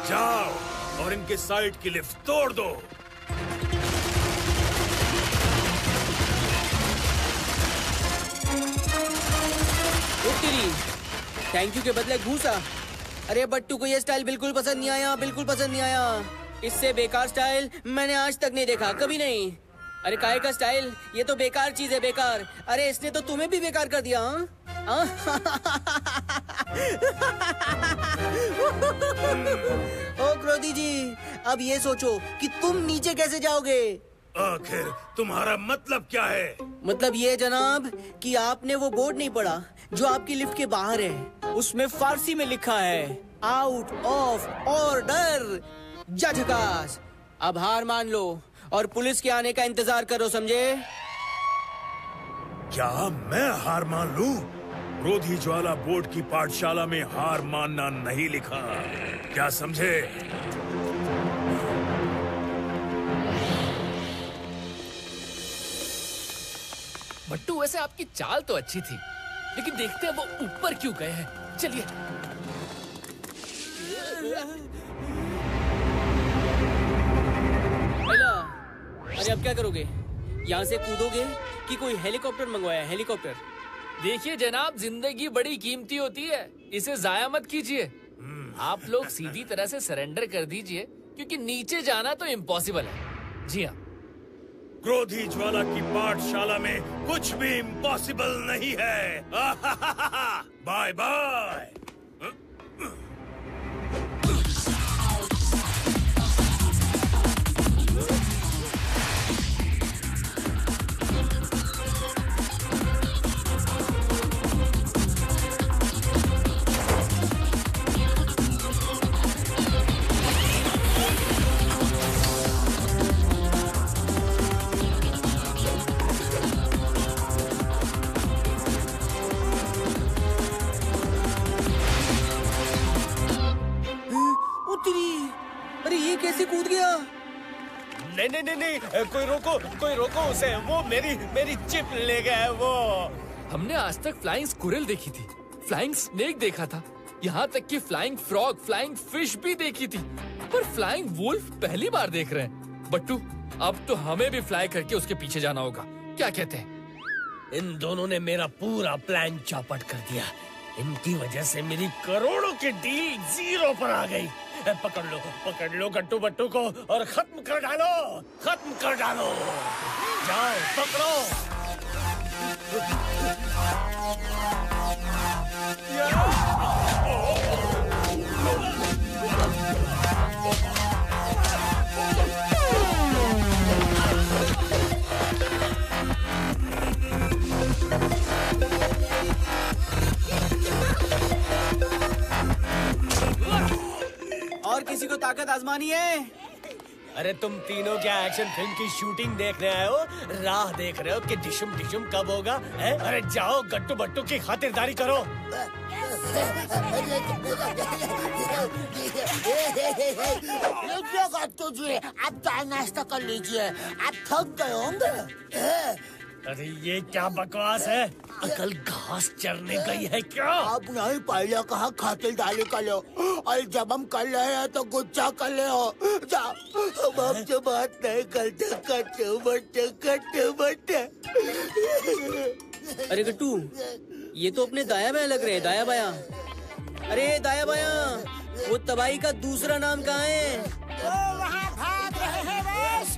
जाओ और इनके साइड की लिफ्ट तोड़ दो। थैंक यू के बदले घूसा। अरे बट्टू को ये स्टाइल बिल्कुल पसंद नहीं आया, बिल्कुल पसंद नहीं आया। इससे बेकार स्टाइल मैंने आज तक नहीं देखा, कभी नहीं। अरे काहे का स्टाइल? ये तो बेकार चीज है, बेकार। अरे इसने तो तुम्हें भी बेकार कर दिया। हाँ? ओ क्रोधी जी, अब ये सोचो कि तुम नीचे कैसे जाओगे। आखिर तुम्हारा मतलब क्या है? मतलब ये जनाब कि आपने वो बोर्ड नहीं पढ़ा जो आपकी लिफ्ट के बाहर है। उसमें फारसी में लिखा है आउट ऑफ ऑर्डर। जझकास। अब हार मान लो और पुलिस के आने का इंतजार करो, समझे? क्या मैं हार मान लूं? क्रोधी ज्वाला बोर्ड की पाठशाला में हार मानना नहीं लिखा, क्या समझे? बट्टू वैसे आपकी चाल तो अच्छी थी, लेकिन देखते हैं वो ऊपर क्यों गए हैं। चलिए। अरे अब क्या करोगे? यहाँ से कूदोगे कि कोई हेलीकॉप्टर मंगवाया है? हेलीकॉप्टर। देखिए जनाब, जिंदगी बड़ी कीमती होती है, इसे जाया मत कीजिए। आप लोग सीधी तरह से सरेंडर कर दीजिए, क्योंकि नीचे जाना तो इम्पॉसिबल है। जी हाँ, क्रोधी ज्वाला की पाठशाला में कुछ भी इम्पॉसिबल नहीं है। Bye bye. अरे ये कैसे कूद गया? नहीं नहीं नहीं नहीं, कोई रोको उसे। वो मेरी चिप ले गया है वो। हमने आज तक फ्लाइंग स्क्विरल देखी थी, फ्लाइंग स्नेक देखा था, यहाँ तक कि फ्लाइंग फ्रॉग, फ्लाइंग फिश भी देखी थी, पर फ्लाइंग वुल्फ पहली बार देख रहे हैं। बट्टू, अब तो हमें भी फ्लाई करके उसके पीछे जाना होगा, क्या कहते हैं? इन दोनों ने मेरा पूरा प्लान चौपट कर दिया। इनकी वजह से मेरी करोड़ों की डील जीरो पर आ गई। पकड़ लो गट्टू बट्टू को और खत्म कर डालो। जाओ पकड़ो। और किसी को ताकत आजमानी है? अरे तुम तीनों क्या एक्शन फिल्म की शूटिंग देखने आए हो? राह देख रहे हो कि डिशुम डिशुम कब होगा? अरे जाओ गट्टू बट्टू की खातिरदारी करो। गट्टू जी, आप चाय नाश्ता कर लीजिए, आप थक गए होंगे। अरे ये क्या बकवास है? अकल घास चरने गई है क्या? आप नहीं पहले कहा खातिरदारी कर लो, और जब हम कर रहे हैं तो गुस्सा कर ले हो। हम आपसे बात नहीं करते। अरे गट्टू, ये तो अपने दाया बाया लग रहे हैं। दाया बाया, अरे दाया बाया, वो तबाही का दूसरा नाम कहाँ है? वहाँ भाग रहे हैं बस।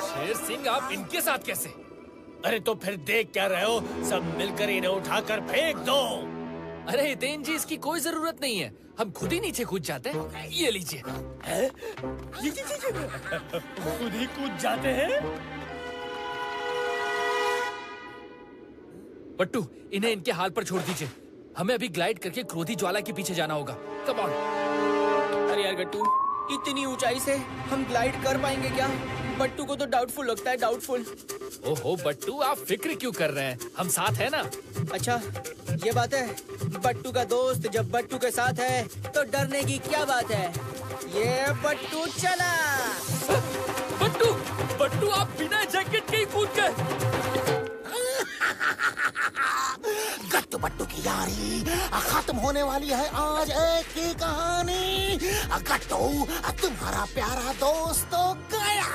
शेर सिंह, आप इनके साथ कैसे? अरे तो फिर देख क्या रहे हो? सब मिलकर इन्हें उठाकर फेंक दो। अरे हितेन जी, इसकी कोई जरूरत नहीं है, हम खुद ही नीचे कूद जाते हैं। ये लीजिए। खुद ही कूद जाते हैं? बट्टू, इन्हें इनके हाल पर छोड़ दीजिए। हमें अभी ग्लाइड करके क्रोधी ज्वाला के पीछे जाना होगा। Come on. अरे यार गट्टू, इतनी ऊंचाई से हम ग्लाइड कर पाएंगे क्या? बट्टू को तो डाउटफुल लगता है, डाउटफुल। ओहो बट्टू, आप फिक्र क्यों कर रहे हैं? हम साथ हैं ना। अच्छा ये बात है। बट्टू का दोस्त जब बट्टू के साथ है तो डरने की क्या बात है? ये बट्टू चला। बट्टू, आप बिना जैकेट के ही कूद गए। गट्टू बट्टू की यारी खत्म होने वाली है आज एक की कहानी। गट्टू तुम्हारा प्यारा दोस्त तो गया।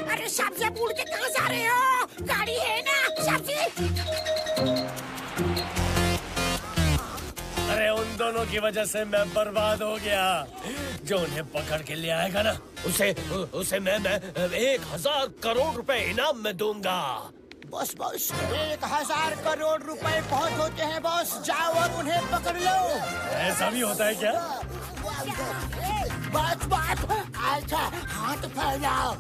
अरे सब्जी भूल के कहाँ जा रहे हो? गाड़ी है ना सब्जी? अरे उन दोनों की वजह से मैं बर्बाद हो गया। जो उन्हें पकड़ के ले आएगा ना, उसे मैं 1000 करोड़ रुपए इनाम में दूंगा। बस 1000 करोड़ रुपए बहुत होते हैं बॉस। जाओ और उन्हें पकड़ लो। ऐसा भी होता है क्या? बस अच्छा, हाथ फैलाओ।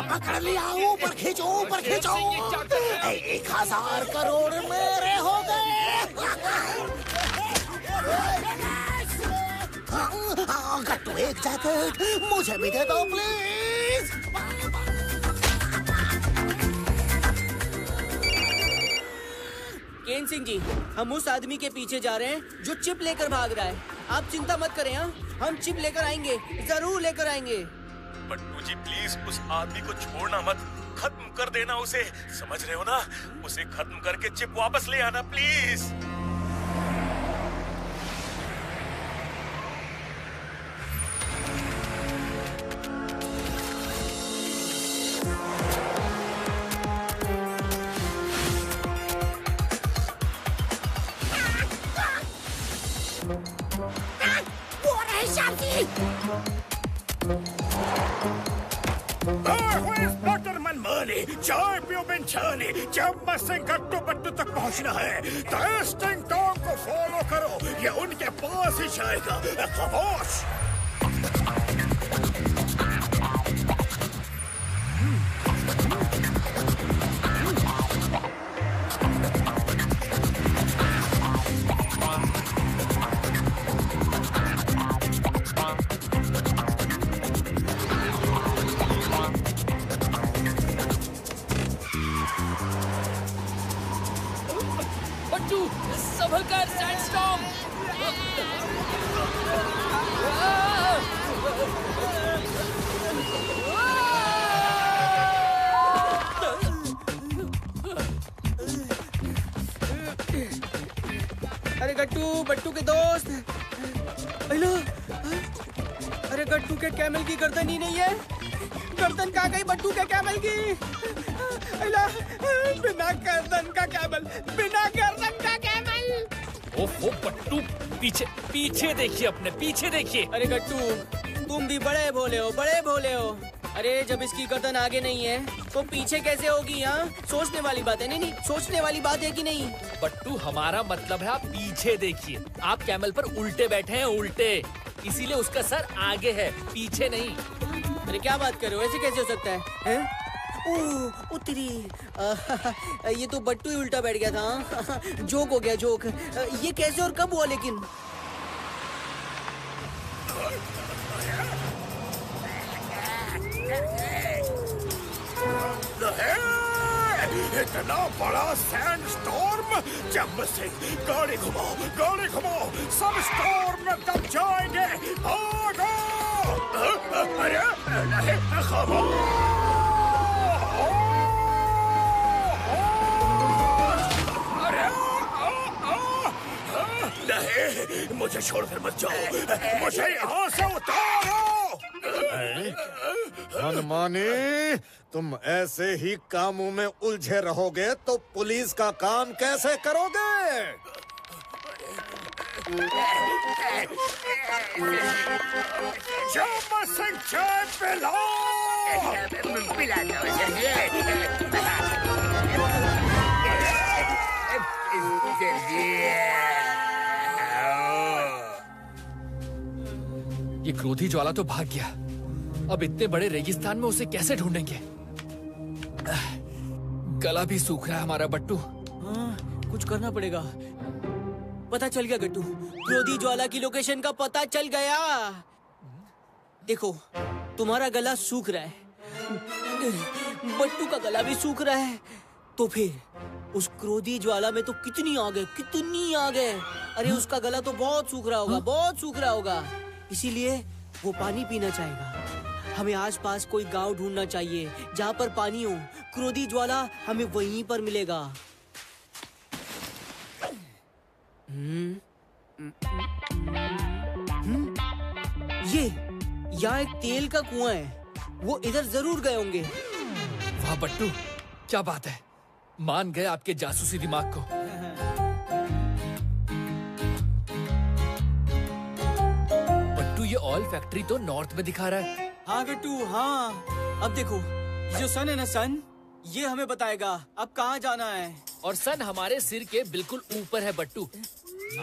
पकड़ लिया। ऊपर खींचो। 1000 करोड़ मेरे हो गए। गट्टू एक जैकेट मुझे भी दे दो प्लीज। केन सिंह जी, हम उस आदमी के पीछे जा रहे हैं जो चिप लेकर भाग रहा है। आप चिंता मत करें। हम चिप लेकर आएंगे, जरूर लेकर आएंगे। बट्टू जी प्लीज उस आदमी को छोड़ना मत, खत्म कर देना उसे। समझ रहे हो ना? उसे खत्म करके चिप वापस ले आना प्लीज। वो रहे शादी। चाय पियो बेंचानी। जब मस्से गट्टू बट्टू तक पहुंचना है तो स्टिंग टॉम को फॉलो करो, ये उनके पास ही जाएगा। खामोश। बट्टू के दोस्त। हेलो, अरे गट्टू के कैमल की गर्दन ही नहीं है। गर्दन कहाँ गई बट्टू के कैमल की? हेलो, बिना गर्दन का कैमल, बिना गर्दन का कैमल। ओहो बट्टू, पीछे पीछे देखिए, अपने पीछे देखिए। अरे गट्टू, तुम भी बड़े भोले हो, बड़े भोले हो। अरे जब इसकी गर्दन आगे नहीं है तो पीछे कैसे होगी? हाँ, सोचने वाली बात है। नहीं, सोचने वाली बात है कि नहीं? बट्टू, हमारा मतलब है आप पीछे देखिए। आप कैमल पर उल्टे बैठे हैं, उल्टे, इसीलिए उसका सर आगे है, पीछे नहीं। अरे क्या बात कर रहे हो? ऐसे कैसे हो सकता है? ओह उतरी, ये तो बट्टू ही उल्टा बैठ गया था। जोक हो गया, जोक। ये कैसे और कब हुआ लेकिन? इतना बड़ा सैंड स्टॉर्म! जब से गाड़ी घुमाओ, गाड़ी घुमाओ, सब स्टॉर्म में दब जाएंगे। भागो! अरे नहीं, नहीं, मुझे छोड़कर मत जाओ, मुझे यहाँ से उतारो। मनमानी, तुम ऐसे ही कामों में उलझे रहोगे तो पुलिस का काम कैसे करोगे? चाय पिलाओ। पिला ये क्रोधी ज्वाला तो भाग गया। अब इतने बड़े रेगिस्तान में उसे कैसे ढूंढेंगे? गला भी सूख रहा है हमारा बट्टू। हाँ, कुछ करना पड़ेगा। पता चल गया गट्टू, क्रोधी ज्वाला की लोकेशन का पता चल गया। देखो, तुम्हारा गला सूख रहा है, बट्टू का गला भी सूख रहा है, तो फिर उस क्रोधी ज्वाला में तो कितनी आग है, कितनी आग है। अरे उसका गला तो बहुत सूख रहा होगा, बहुत सूख रहा होगा, इसीलिए वो पानी पीना चाहेगा। हमें आसपास कोई गांव ढूंढना चाहिए जहाँ पर पानी हो। क्रोधी ज्वाला हमें वहीं पर मिलेगा। ये यहाँ एक तेल का कुआं है, वो इधर जरूर गए होंगे। वाह बट्टू, क्या बात है, मान गए आपके जासूसी दिमाग को। बट्टू, ये ऑयल फैक्ट्री तो नॉर्थ में दिखा रहा है। हाँ गट्टू, हाँ। अब देखो, ये जो सन है ना, सन, ये हमें बताएगा अब कहाँ जाना है। और सन हमारे सिर के बिल्कुल ऊपर है बट्टू।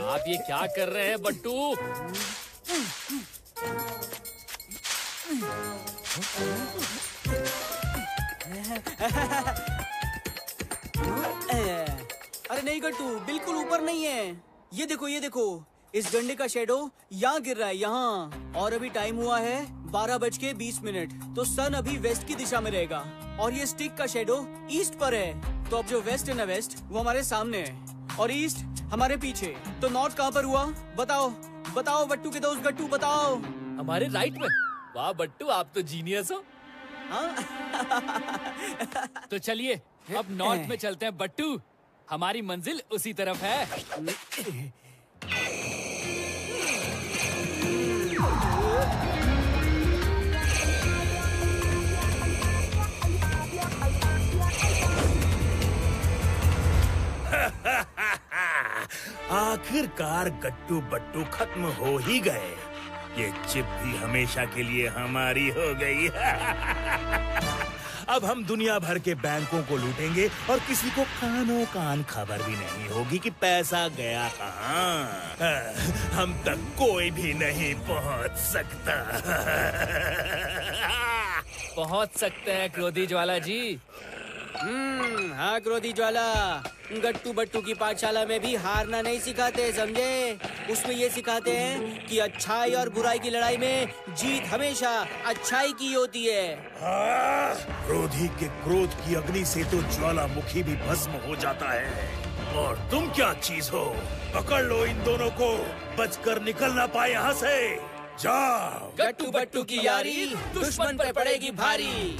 आप ये क्या कर रहे हैं बट्टू? अरे नहीं गट्टू, बिल्कुल ऊपर नहीं है। ये देखो, ये देखो, इस डंडे का शेडो यहाँ गिर रहा है, यहाँ। और अभी टाइम हुआ है 12:20, तो सन अभी वेस्ट की दिशा में रहेगा। और ये स्टिक का शेडो ईस्ट पर है, तो अब जो वेस्ट है ना, वेस्ट वो हमारे सामने है और ईस्ट हमारे पीछे। तो नॉर्थ कहाँ पर हुआ? बताओ, बताओ बट्टू के दोस्त, गट्टू बताओ। हमारे राइट में। वाह बट्टू, आप तो जीनियस हो। हाँ? तो चलिए अब नॉर्थ में चलते हैं बट्टू, हमारी मंजिल उसी तरफ है। आखिरकार गट्टू बट्टू खत्म हो ही गए। ये चिप भी हमेशा के लिए हमारी हो गई। अब हम दुनिया भर के बैंकों को लूटेंगे और किसी को कानों कान खबर भी नहीं होगी कि पैसा गया कहाँ। हम तक कोई भी नहीं पहुंच सकता। पहुंच सकते हैं क्रोधी ज्वाला जी। हाँ क्रोधी ज्वाला, गट्टू बट्टू की पाठशाला में भी हारना नहीं सिखाते, समझे? उसमें ये सिखाते हैं कि अच्छाई और बुराई की लड़ाई में जीत हमेशा अच्छाई की होती है। क्रोधी के क्रोध की अग्नि से तो ज्वालामुखी भी भस्म हो जाता है। और तुम क्या चीज हो? पकड़ लो इन दोनों को, बचकर निकल ना पाए यहाँ से। जाओ। गट्टू बट्टू की यारी दुश्मन पर पड़ेगी भारी।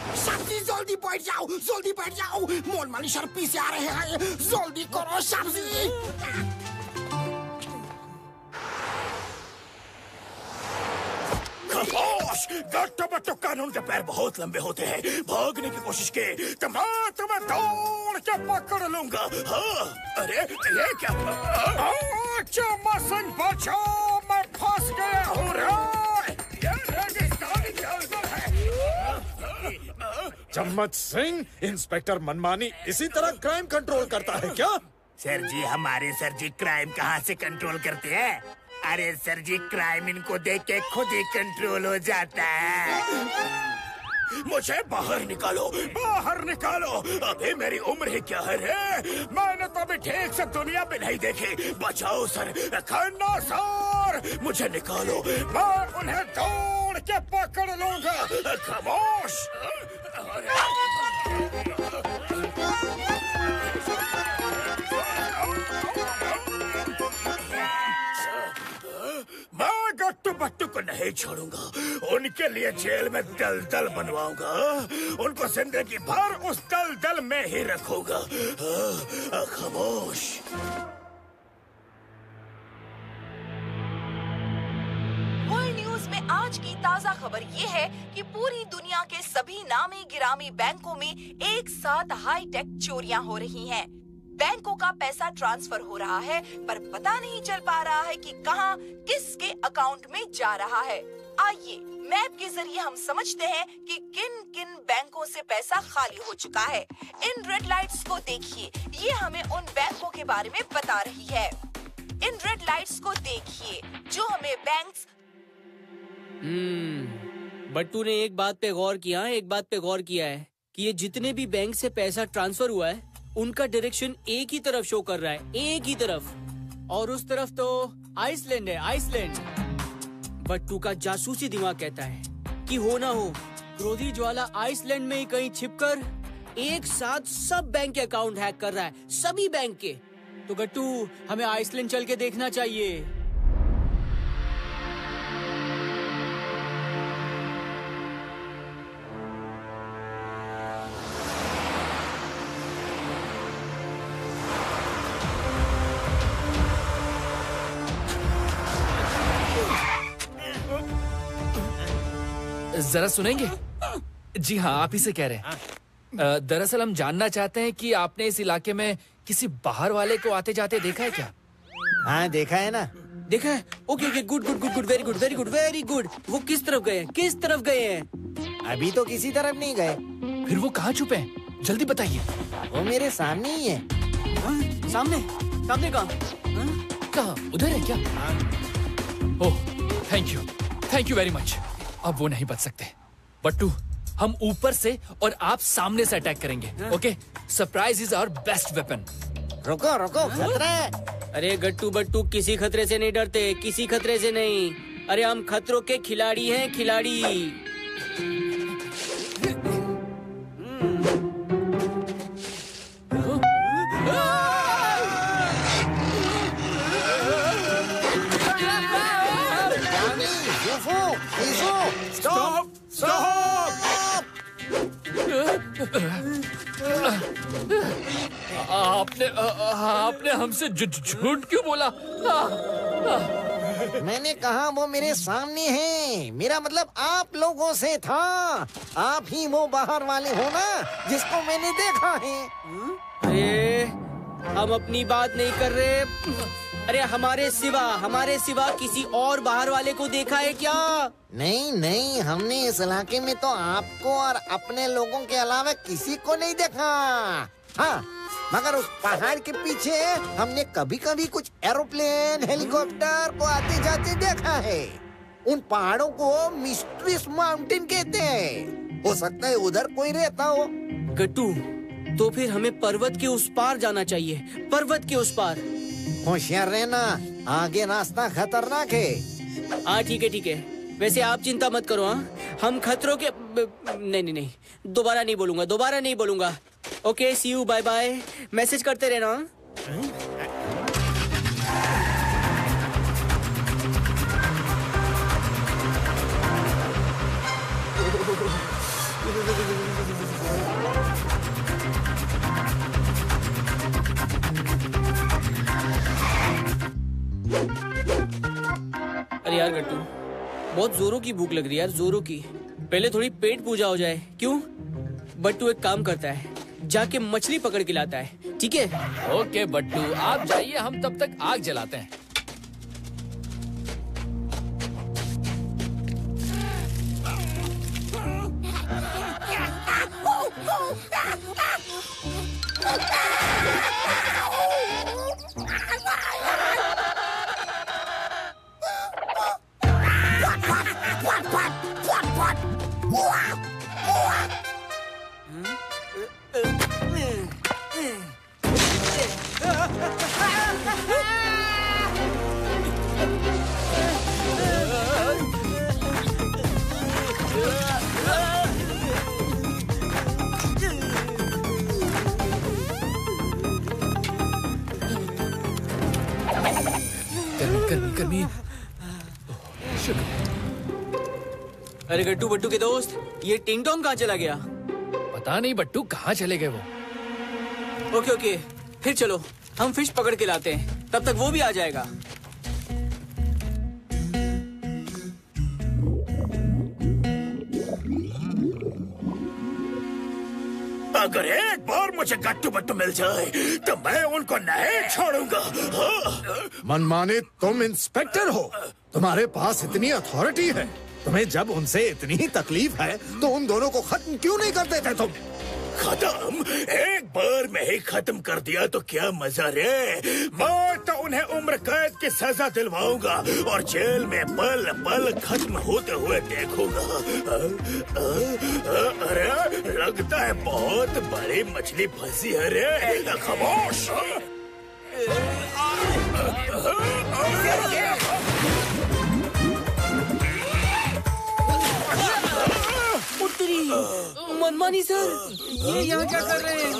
शाब्जी जल्दी बैठ जाओ मोल माली सर पीछे आ रहे हैं, जल्दी करो शाब्जी। खामोश! गट्टू कानून के पैर बहुत लंबे होते हैं। भागने की कोशिश के तो मैं तुम्हें दौड़ के पकड़ लूंगा। हाँ, अरे ये क्या? चम्मा सिंह बचाओ, मैं फंस गया हूँ रे। ये रेगिस्तानी जंगल है। चम्मच सिंह, इंस्पेक्टर मनमानी इसी तरह क्राइम कंट्रोल करता है क्या? सर जी, हमारे सर जी क्राइम कहाँ से कंट्रोल करते हैं? अरे सर जी, क्राइम इनको देख के खुद ही कंट्रोल हो जाता है। मुझे बाहर निकालो, बाहर निकालो। अभी मेरी उम्र ही क्या है रे? मैंने तो अभी ठीक से दुनिया में नहीं देखी। बचाओ सर, खन्ना सर, मुझे निकालो, मैं उन्हें दौड़ के पकड़ लूंगा। खामोश! मैं गट्टू बट्टू को नहीं छोड़ूंगा। उनके लिए जेल में दलदल बनवाऊंगा। उनको जिंदगी भर उस दलदल में ही रखूंगा। खामोश! वर्ल्ड न्यूज में आज की ताजा खबर ये है कि पूरी दुनिया के सभी नामी गिरामी बैंकों में एक साथ हाईटेक चोरियां हो रही हैं। बैंकों का पैसा ट्रांसफर हो रहा है, पर पता नहीं चल पा रहा है कि कहां किसके अकाउंट में जा रहा है। आइए मैप के जरिए हम समझते हैं कि किन किन बैंकों से पैसा खाली हो चुका है। इन रेड लाइट्स को देखिए, ये हमें उन बैंकों के बारे में बता रही है। इन रेड लाइट्स को देखिए जो हमें बैंक्स। बट्टू ने एक बात पे गौर किया है कि ये जितने भी बैंक से पैसा ट्रांसफर हुआ है उनका डायरेक्शन एक ही तरफ शो कर रहा है, एक ही तरफ, और उस तरफ तो आइसलैंड है, आइसलैंड। बट्टू का जासूसी दिमाग कहता है कि हो ना हो क्रोधी ज्वाला आइसलैंड में ही कहीं छिपकर एक साथ सब बैंक के अकाउंट हैक कर रहा है, सभी बैंक के। तो गट्टू, हमें आइसलैंड चल के देखना चाहिए। जरा सुनेंगे? जी हाँ, आप ही से कह रहे हैं। दरअसल हम जानना चाहते हैं कि आपने इस इलाके में किसी बाहर वाले को आते जाते देखा है क्या? हाँ, देखा है ना। देखा है? Okay okay, good good good good, very good very good very good. वो किस तरफ गए हैं? किस तरफ गए हैं? अभी तो किसी तरफ नहीं गए। फिर वो कहाँ छुपे हैं? जल्दी बताइए। वो मेरे सामने ही है। सामने? सामने कहाँ? कहाँ? उधर है क्या? ओह, थैंक यू वेरी मच। अब वो नहीं बच सकते। बट्टू, हम ऊपर से और आप सामने से अटैक करेंगे। Okay? Surprise is our best weapon. रुको रुको, खतरा है। अरे गट्टू बट्टू, किसी खतरे से नहीं डरते, किसी खतरे से नहीं। अरे हम खतरों के खिलाड़ी हैं, खिलाड़ी। स्टॉप! स्टॉप! आपने हमसे झूठ क्यों बोला? मैंने कहा वो मेरे सामने हैं। मेरा मतलब आप लोगों से था। आप ही वो बाहर वाले हो ना जिसको मैंने देखा है। अरे हम अपनी बात नहीं कर रहे। अरे हमारे सिवा किसी और बाहर वाले को देखा है क्या? नहीं नहीं, हमने इस इलाके में तो आपको और अपने लोगों के अलावा किसी को नहीं देखा। हाँ, मगर उस पहाड़ के पीछे हमने कभी कभी कुछ एरोप्लेन, हेलीकॉप्टर को आते जाते देखा है। उन पहाड़ों को मिस्ट्रीज माउंटेन कहते हैं। हो सकता है उधर कोई रहता हो। गट्टू, तो फिर हमें पर्वत के उस पार जाना चाहिए, पर्वत के उस पार। होशियार रहना, आगे रास्ता खतरनाक है। हाँ ठीक है। वैसे आप चिंता मत करो। हाँ, हम खतरों के नहीं, दोबारा नहीं बोलूंगा। Okay, see you, bye bye. Message करते रहना। यार गट्टू, बहुत जोरों की भूख लग रही है यार, जोरों की। पहले थोड़ी पेट पूजा हो जाए, क्यों? बट्टू एक काम करता है, जाके मछली पकड़ के लाता है, ठीक है? ओके बट्टू, आप जाइए, हम तब तक आग जलाते हैं। अरे गट्टू बट्टू के दोस्त, ये टिंग टोंग कहाँ चला गया? पता नहीं बट्टू, कहाँ चले गए वो। ओके ओके, फिर चलो हम फिश पकड़ के लाते हैं, तब तक वो भी आ जाएगा। अगर एक बार मुझे गट्टू बट्टू मिल जाए तो मैं उनको नहीं छोड़ूंगा। मनमाने, तुम इंस्पेक्टर हो, तुम्हारे पास इतनी अथॉरिटी है, तुम्हें जब उनसे इतनी ही तकलीफ है तो उन दोनों को खत्म क्यों नहीं कर देते तुम? खत्म? एक बार में ही खत्म कर दिया तो क्या मजा रे। मैं तो उन्हें उम्र कैद की सजा दिलवाऊंगा और जेल में पल पल खत्म होते हुए देखूंगा। अरे लगता है बहुत बड़ी मछली फंसी है रे। खामोश। मनमानी सर, ये यहाँ क्या कर रहे हैं?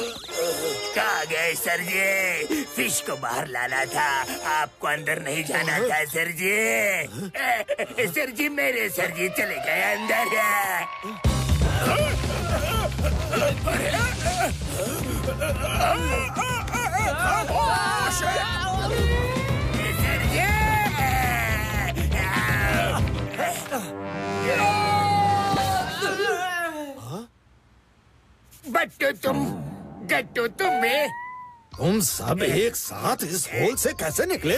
कहाँ गए सर जी? फिश को बाहर लाना था, आपको अंदर नहीं जाना था सर जी। सर जी मेरे सर जी चले गए अंदर। बट्टू गट्टू तुम सब एक साथ इस होल से कैसे निकले?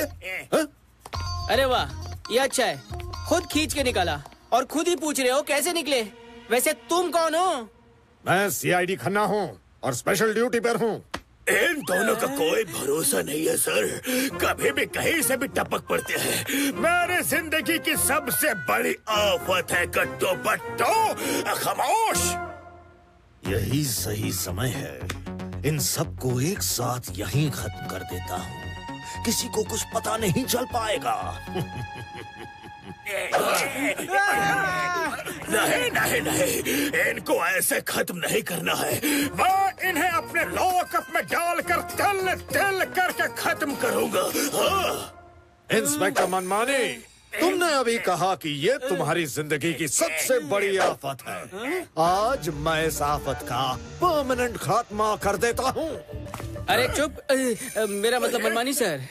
अरे वाह, ये अच्छा है, खुद खींच के निकाला और खुद ही पूछ रहे हो कैसे निकले। वैसे तुम कौन हो? मैं सीआईडी खन्ना हूँ और स्पेशल ड्यूटी पर हूँ। इन दोनों का कोई भरोसा नहीं है सर, कभी भी कहीं से भी टपक पड़ते हैं। मेरी जिंदगी की सबसे बड़ी आफत है गट्टू बट्टू। खामोश। यही सही समय है, इन सबको एक साथ यहीं खत्म कर देता हूँ, किसी को कुछ पता नहीं चल पाएगा। नहीं नहीं नहीं, इनको ऐसे खत्म नहीं करना है। मैं इन्हें अपने लॉकअप में डालकर तिल तिल करके खत्म करूंगा। इंस्पेक्टर मनमानी, तुमने अभी कहा कि ये तुम्हारी जिंदगी की सबसे बड़ी आफत है। आज मैं इस आफत का परमानेंट खात्मा कर देता हूँ। अरे चुप, मेरा मतलब मनमानी सर,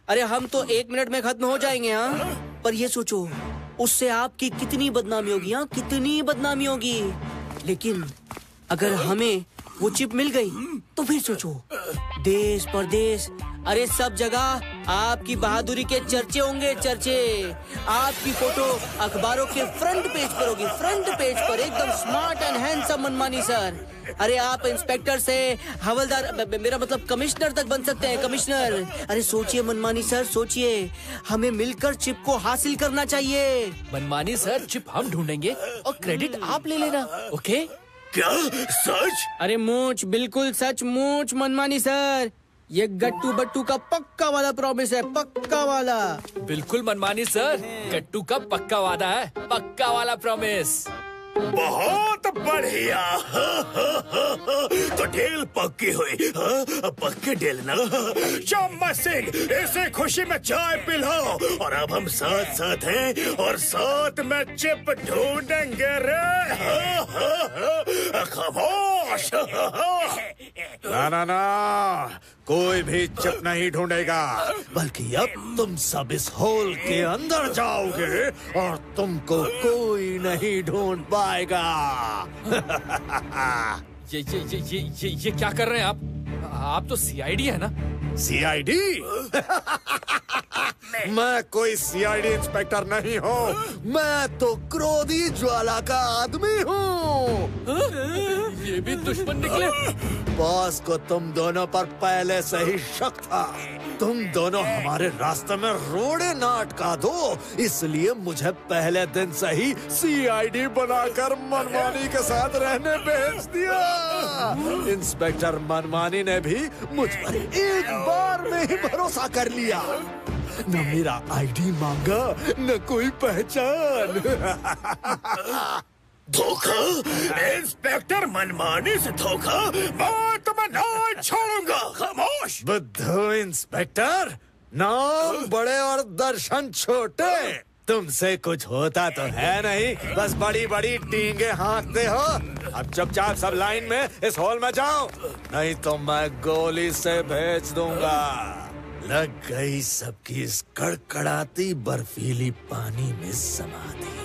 अरे हम तो 1 मिनट में खत्म हो जाएंगे। हाँ, पर ये सोचो उससे आपकी कितनी बदनामी होगी। हाँ, कितनी बदनामी होगी। लेकिन अगर हमें वो चिप मिल गई तो फिर सोचो, देश परदेश, अरे सब जगह आपकी बहादुरी के चर्चे होंगे, चर्चे। आपकी फोटो अखबारों के फ्रंट पेज पर होगी, फ्रंट पेज पर, एकदम स्मार्ट एंड हैंडसम मनमानी सर। अरे आप इंस्पेक्टर से हवलदार, मेरा मतलब कमिश्नर तक बन सकते हैं, कमिश्नर। अरे सोचिए मनमानी सर, सोचिए, हमें मिलकर चिप को हासिल करना चाहिए। मनमानी सर, चिप हम ढूंढेंगे और क्रेडिट आप ले लेना, ओके? क्या सच? अरे मूंछ, बिल्कुल सच मूंछ मनमानी सर। ये गट्टू बट्टू का पक्का वाला प्रॉमिस है, पक्का वाला। बिल्कुल मनमानी सर, गट्टू का पक्का वादा है, पक्का वाला प्रॉमिस। बहुत बढ़िया। तो डील पक्की हुई। पक्की डील ना। चम्मच सिंह, इसे खुशी में चाय पिलाओ और अब हम साथ साथ हैं और साथ में चिप ढूंढेंगे रे। खामोश। ना ना ना, कोई भी चिप नहीं ढूंढेगा, बल्कि अब तुम सब इस होल के अंदर जाओगे और तुमको कोई नहीं ढूंढ पाएगा। ये क्या कर रहे हैं आप तो सीआईडी है ना? सीआईडी? मैं कोई सीआईडी इंस्पेक्टर नहीं हूँ, मैं तो क्रोधी ज्वाला का आदमी हूँ। ये भी दुश्मन निकले। बॉस को तुम दोनों पर पहले से ही शक था। तुम दोनों हमारे रास्ते में रोड़े ना अटका दो, इसलिए मुझे पहले दिन से ही सीआईडी बनाकर मनमानी के साथ रहने भेज दिया। इंस्पेक्टर मनमानी ने भी मुझ पर एक बार में ही भरोसा कर लिया। न मेरा आईडी मांगा, न कोई पहचान। धोखा? इंस्पेक्टर मनमानी से धोखा? मैं तुम्हें नहीं छोड़ूंगा। खामोश। बुद्धू इंस्पेक्टर, नाम बड़े और दर्शन छोटे। तुमसे कुछ होता तो है नहीं, बस बड़ी बड़ी टींगे हाँकते हो। अब चुपचाप सब लाइन में इस हॉल में जाओ, नहीं तो मैं गोली से भेज दूंगा। लग गई सबकी इस कड़कड़ाती बर्फीली पानी में समाधि।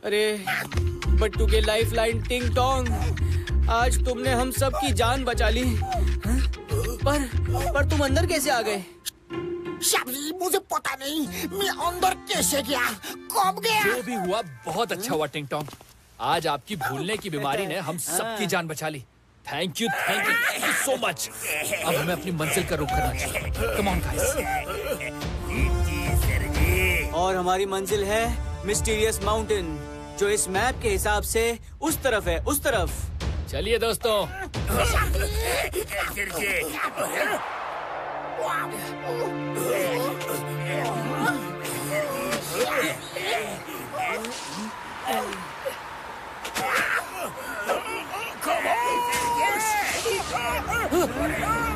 अरे बट्टू के लाइफ लाइन टिंग टोंग, आज तुमने हम सब की जान बचा ली। पर तुम अंदर कैसे आ गए? शाबली, मुझे पता नहीं मैं अंदर कैसे गया, कब गया। जो भी हुआ बहुत अच्छा हुआ टिंग टोंग। आज आपकी भूलने की बीमारी ने हम सबकी जान बचा ली। Thank you so much. अब हमें अपनी मंजिल का रुख करना चाहिए। Come on guys. और हमारी मंजिल है मिस्टीरियस माउंटेन, जो इस मैप के हिसाब से उस तरफ है, उस तरफ। चलिए दोस्तों।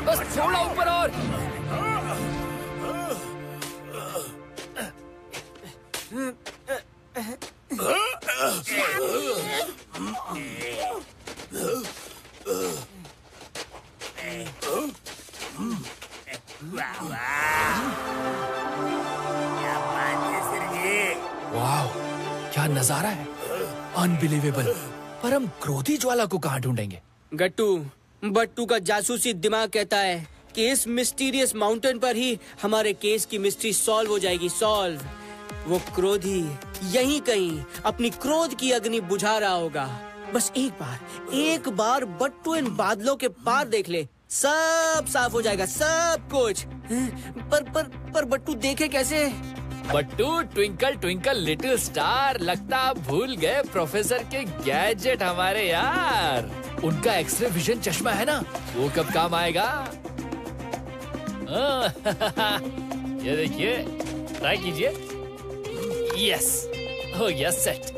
बस थोड़ा ऊपर और। वाह, क्या नजारा है, अनबिलीवेबल। पर हम क्रोधी ज्वाला को कहाँ ढूंढेंगे? बट्टू का जासूसी दिमाग कहता है कि इस मिस्टीरियस माउंटेन पर ही हमारे केस की मिस्ट्री सॉल्व हो जाएगी, सॉल्व। वो क्रोधी यहीं कहीं अपनी क्रोध की अग्नि बुझा रहा होगा। बस एक बार बट्टू इन बादलों के पार देख ले, सब साफ हो जाएगा, सब कुछ। पर बट्टू देखे कैसे? बट्टू, ट्विंकल ट्विंकल लिटिल स्टार, लगता आप भूल गए प्रोफेसर के गैजेट हमारे यार। उनका एक्सरे विजन चश्मा है ना, वो कब काम आएगा? ये देखिए, ट्राई कीजिए। यस, हो गया सेट।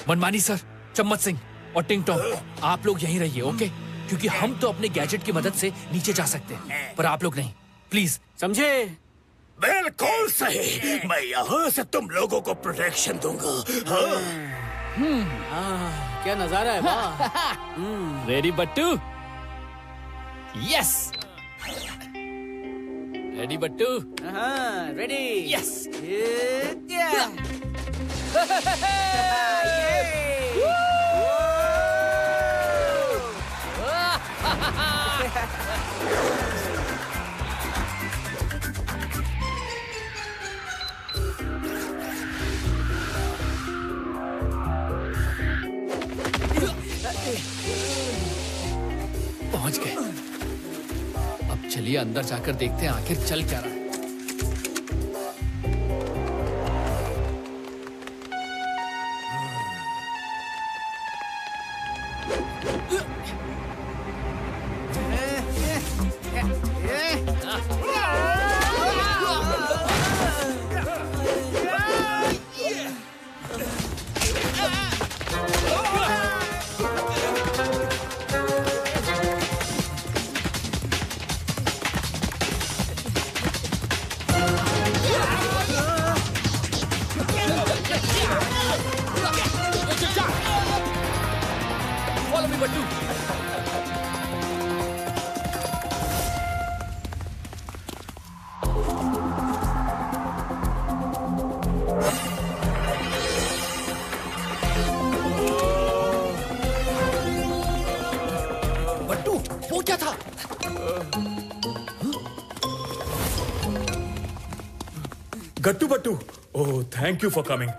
मनमानी सर, चम्मच सिंह और टिंग टोंग, आप लोग यहीं रहिए, ओके? क्योंकि हम तो अपने गैजेट की मदद से नीचे जा सकते हैं, पर आप लोग नहीं, प्लीज, समझे? बिल्कुल सही, मैं यहाँ से तुम लोगों को प्रोटेक्शन दूंगा। क्या नजारा है, वाह। Ready Battu? Yes. Ready Battu? Ready. Yes. पहुंच गए। अब चलिए अंदर जाकर देखते हैं आखिर चल क्या रहा है। Follow me, Battu. बट्टू, वो क्या था? Gattu Battu, oh thank you for coming.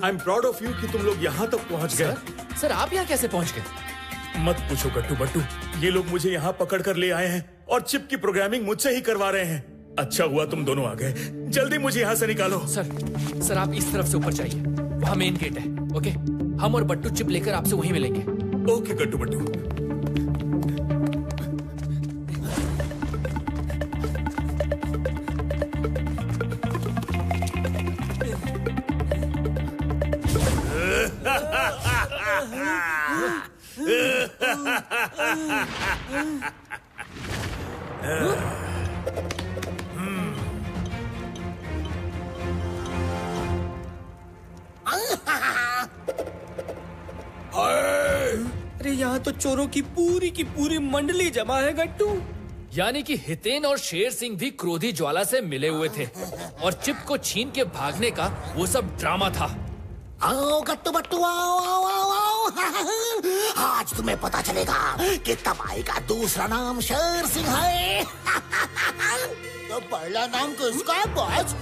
I am proud of you कि तुम लोग यहाँ तक पहुँच गए। सर आप यहाँ कैसे पहुँच गए? मत पूछो गट्टू बट्टू, ये लोग मुझे यहाँ पकड़ कर ले आए हैं और चिप की प्रोग्रामिंग मुझसे ही करवा रहे हैं। अच्छा हुआ तुम दोनों आ गए। जल्दी मुझे यहाँ से निकालो। सर आप इस तरफ से ऊपर जाइए, वहाँ मेन गेट है। ओके, हम और बट्टू चिप लेकर आपसे वहीं मिलेंगे। ओके गट्टू बट्टू। अरे यहाँ तो चोरों की पूरी मंडली जमा है गट्टू। यानी कि हितेन और शेर सिंह भी क्रोधी ज्वाला से मिले हुए थे और चिप को छीन के भागने का वो सब ड्रामा था। आओ गट्टू बट्टू, आओ आओ आओ आओ। आज तुम्हें पता चलेगा कि तबाही का दूसरा नाम शेर सिंह है। तो पहला नाम किसका है बॉस?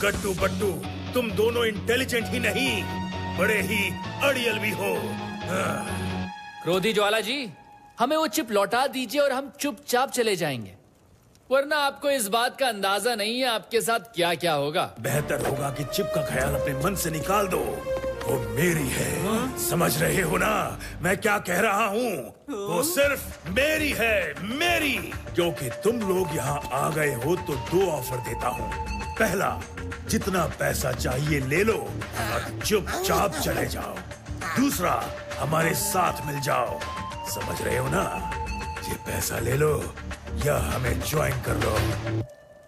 गट्टू बट्टू, तुम दोनों इंटेलिजेंट ही नहीं, बड़े ही अड़ियल भी हो। क्रोधी ज्वाला जी, हमें वो चिप लौटा दीजिए और हम चुपचाप चले जाएंगे, वरना आपको इस बात का अंदाजा नहीं है आपके साथ क्या क्या होगा। बेहतर होगा कि चिप का ख्याल अपने मन से निकाल दो। वो मेरी है, समझ रहे हो ना मैं क्या कह रहा हूँ? वो सिर्फ मेरी है, मेरी। क्योंकि तुम लोग यहाँ आ गए हो तो 2 ऑफर देता हूँ। पहला, जितना पैसा चाहिए ले लो और चुपचाप चले जाओ। दूसरा, हमारे साथ मिल जाओ। समझ रहे हो ना? ये पैसा ले लो या हमें ज्वाइन कर लो।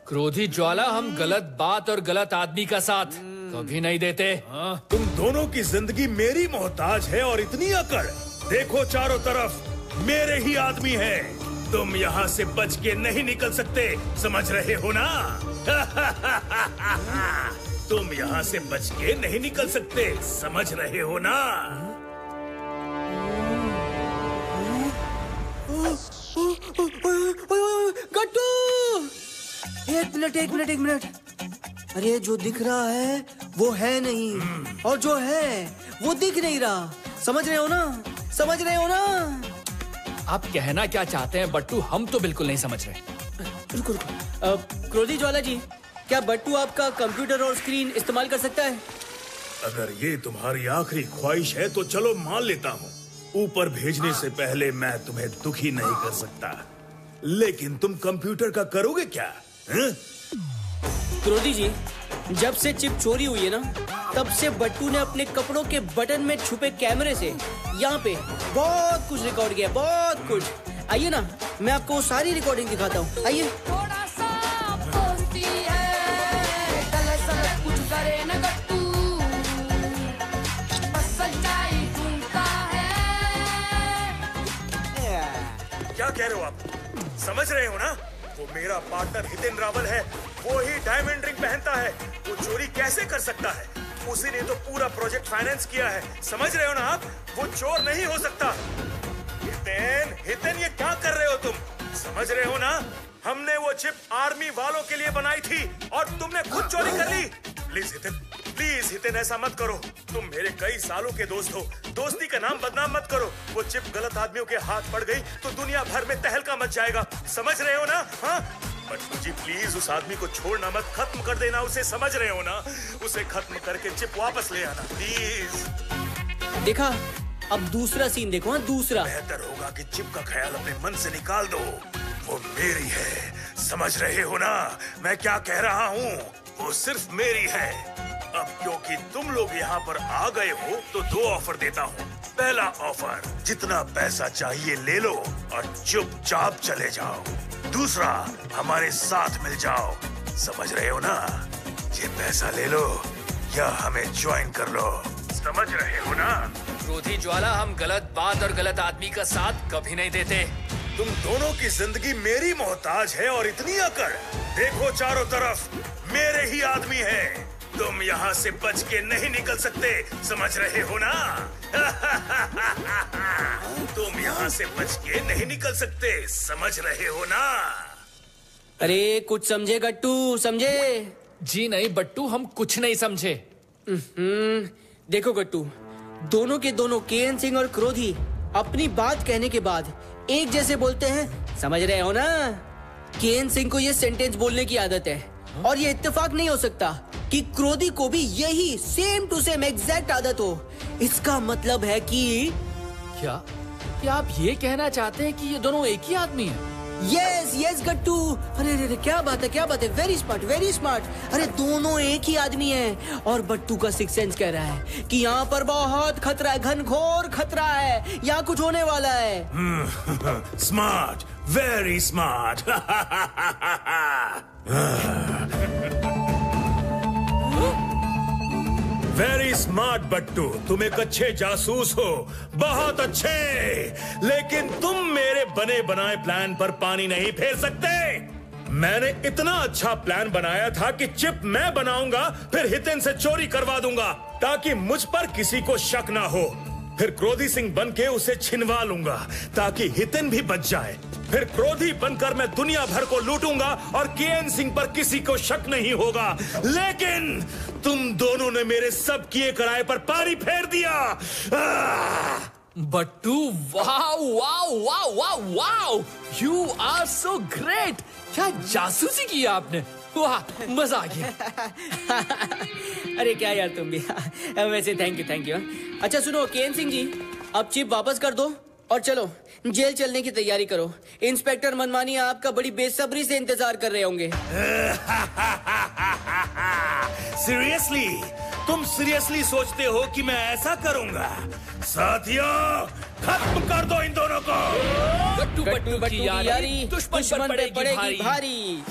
क्रोधी ज्वाला, हम गलत बात और गलत आदमी का साथ कभी नहीं देते। तुम दोनों की जिंदगी मेरी मोहताज है और इतनी अकड़। देखो चारों तरफ मेरे ही आदमी हैं। तुम यहाँ से बच के नहीं निकल सकते, समझ रहे हो ना? तुम यहाँ से बच के नहीं निकल सकते, समझ रहे हो ना? गट्टू, एक मिनट। अरे जो दिख रहा है वो है नहीं, और जो है वो दिख नहीं रहा। समझ रहे हो ना? आप कहना क्या चाहते हैं बट्टू? हम तो बिल्कुल नहीं समझ रहे। रुको। क्रोधी ज्वाला जी, क्या बट्टू आपका कंप्यूटर और स्क्रीन इस्तेमाल कर सकता है? अगर ये तुम्हारी आखिरी ख्वाहिश है तो चलो मान लेता हूँ। ऊपर भेजने से पहले मैं तुम्हें दुखी नहीं कर सकता, लेकिन तुम कंप्यूटर का करोगे क्या? क्रोधी जी, जब से चिप चोरी हुई है ना, तब से बट्टू ने अपने कपड़ों के बटन में छुपे कैमरे से यहाँ पे बहुत कुछ रिकॉर्ड किया, बहुत कुछ। आइए ना, मैं आपको वो सारी रिकॉर्डिंग दिखाता हूँ। आइए। क्या कह रहे हो आप? समझ रहे हो ना? वो मेरा पार्टनर हितेन रावल है, वो ही डायमंड रिंग पहनता है। वो चोरी कैसे कर सकता है? उसी ने तो पूरा प्रोजेक्ट फाइनेंस किया है, समझ रहे हो ना आप? वो चोर नहीं हो सकता। हितेन ये क्या कर रहे हो तुम? समझ रहे हो ना? हमने वो चिप आर्मी वालों के लिए बनाई थी और तुमने खुद चोरी कर ली। प्लीज हितेन ऐसा मत करो। तुम मेरे कई सालों के दोस्त हो, दोस्ती का नाम बदनाम मत करो। वो चिप गलत आदमियों के हाथ पड़ गई तो दुनिया भर में तहलका मच जाएगा, समझ रहे हो ना? हाँ, बट्टू जी प्लीज उस आदमी को छोड़ना मत, खत्म कर देना उसे, समझ रहे हो ना? उसे खत्म करके चिप वापस ले आना प्लीज। देखा, अब दूसरा सीन देखो। हाँ, दूसरा। बेहतर होगा कि चिप का ख्याल अपने मन से निकाल दो। वो मेरी है, समझ रहे हो ना मैं क्या कह रहा हूँ? वो सिर्फ मेरी है। अब क्योंकि तुम लोग यहाँ पर आ गए हो तो 2 ऑफर देता हूँ। पहला ऑफर, जितना पैसा चाहिए ले लो और चुपचाप चले जाओ। दूसरा, हमारे साथ मिल जाओ, समझ रहे हो ना? ये पैसा ले लो या हमें ज्वाइन कर लो, समझ रहे हो ना? क्रोधी ज्वाला, हम गलत बात और गलत आदमी का साथ कभी नहीं देते। तुम दोनों की जिंदगी मेरी मोहताज है और इतनी अकड़। देखो चारों तरफ मेरे ही आदमी हैं। तुम यहाँ से बच के नहीं निकल सकते, समझ रहे हो ना? तुम यहाँ से बच के नहीं निकल सकते, समझ रहे हो ना? अरे कुछ समझे गट्टू, समझे? जी नहीं बट्टू, हम कुछ नहीं समझे। देखो गट्टू, दोनों के दोनों केएन सिंह और क्रोधी अपनी बात कहने के बाद एक जैसे बोलते हैं, समझ रहे हो ना? केएन सिंह को ये सेंटेंस बोलने की आदत है और ये इत्तेफाक नहीं हो सकता कि क्रोधी को भी यही सेम टू सेम एग्जैक्ट आदत हो। इसका मतलब है कि क्या आप ये कहना चाहते हैं कि ये दोनों एक ही आदमी हैं? यस गट्टू। अरे क्या बात है, वेरी स्मार्ट। अरे दोनों एक ही आदमी हैं और बट्टू का सिक्स सेंस कह रहा है कि यहाँ पर बहुत खतरा है, घनघोर खतरा है, यहाँ कुछ होने वाला है। Smart, very smart. Very smart Battu, तुम एक अच्छे जासूस हो, बहुत अच्छे। लेकिन तुम मेरे बने बनाए प्लान पर पानी नहीं फेर सकते। मैंने इतना अच्छा प्लान बनाया था कि चिप मैं बनाऊंगा, फिर हितेन से चोरी करवा दूंगा ताकि मुझ पर किसी को शक ना हो। फिर क्रोधी सिंह बन के उसे छिनवा लूंगा ताकि हितेन भी बच जाए। फिर क्रोधी बनकर मैं दुनिया भर को लूटूंगा और केएन सिंह पर किसी को शक नहीं होगा। लेकिन तुम दोनों ने मेरे सब किए कराए पर पानी फेर दिया। Battu, wow, you are so great. क्या जासूसी की आपने, वाह, मजा आ गया। अरे क्या यार तुम भी। वैसे थैंक यू। अच्छा सुनो केएन सिंह जी, अब चिप वापस कर दो और चलो जेल चलने की तैयारी करो। इंस्पेक्टर मनमानी आपका बड़ी बेसब्री से इंतजार कर रहे होंगे। सीरियसली? तुम सीरियसली सोचते हो कि मैं ऐसा करूंगा? साथियों, खत्म कर दो इन दोनों को। गट्टू की यारी दुश्मन पे पड़ेगी भारी।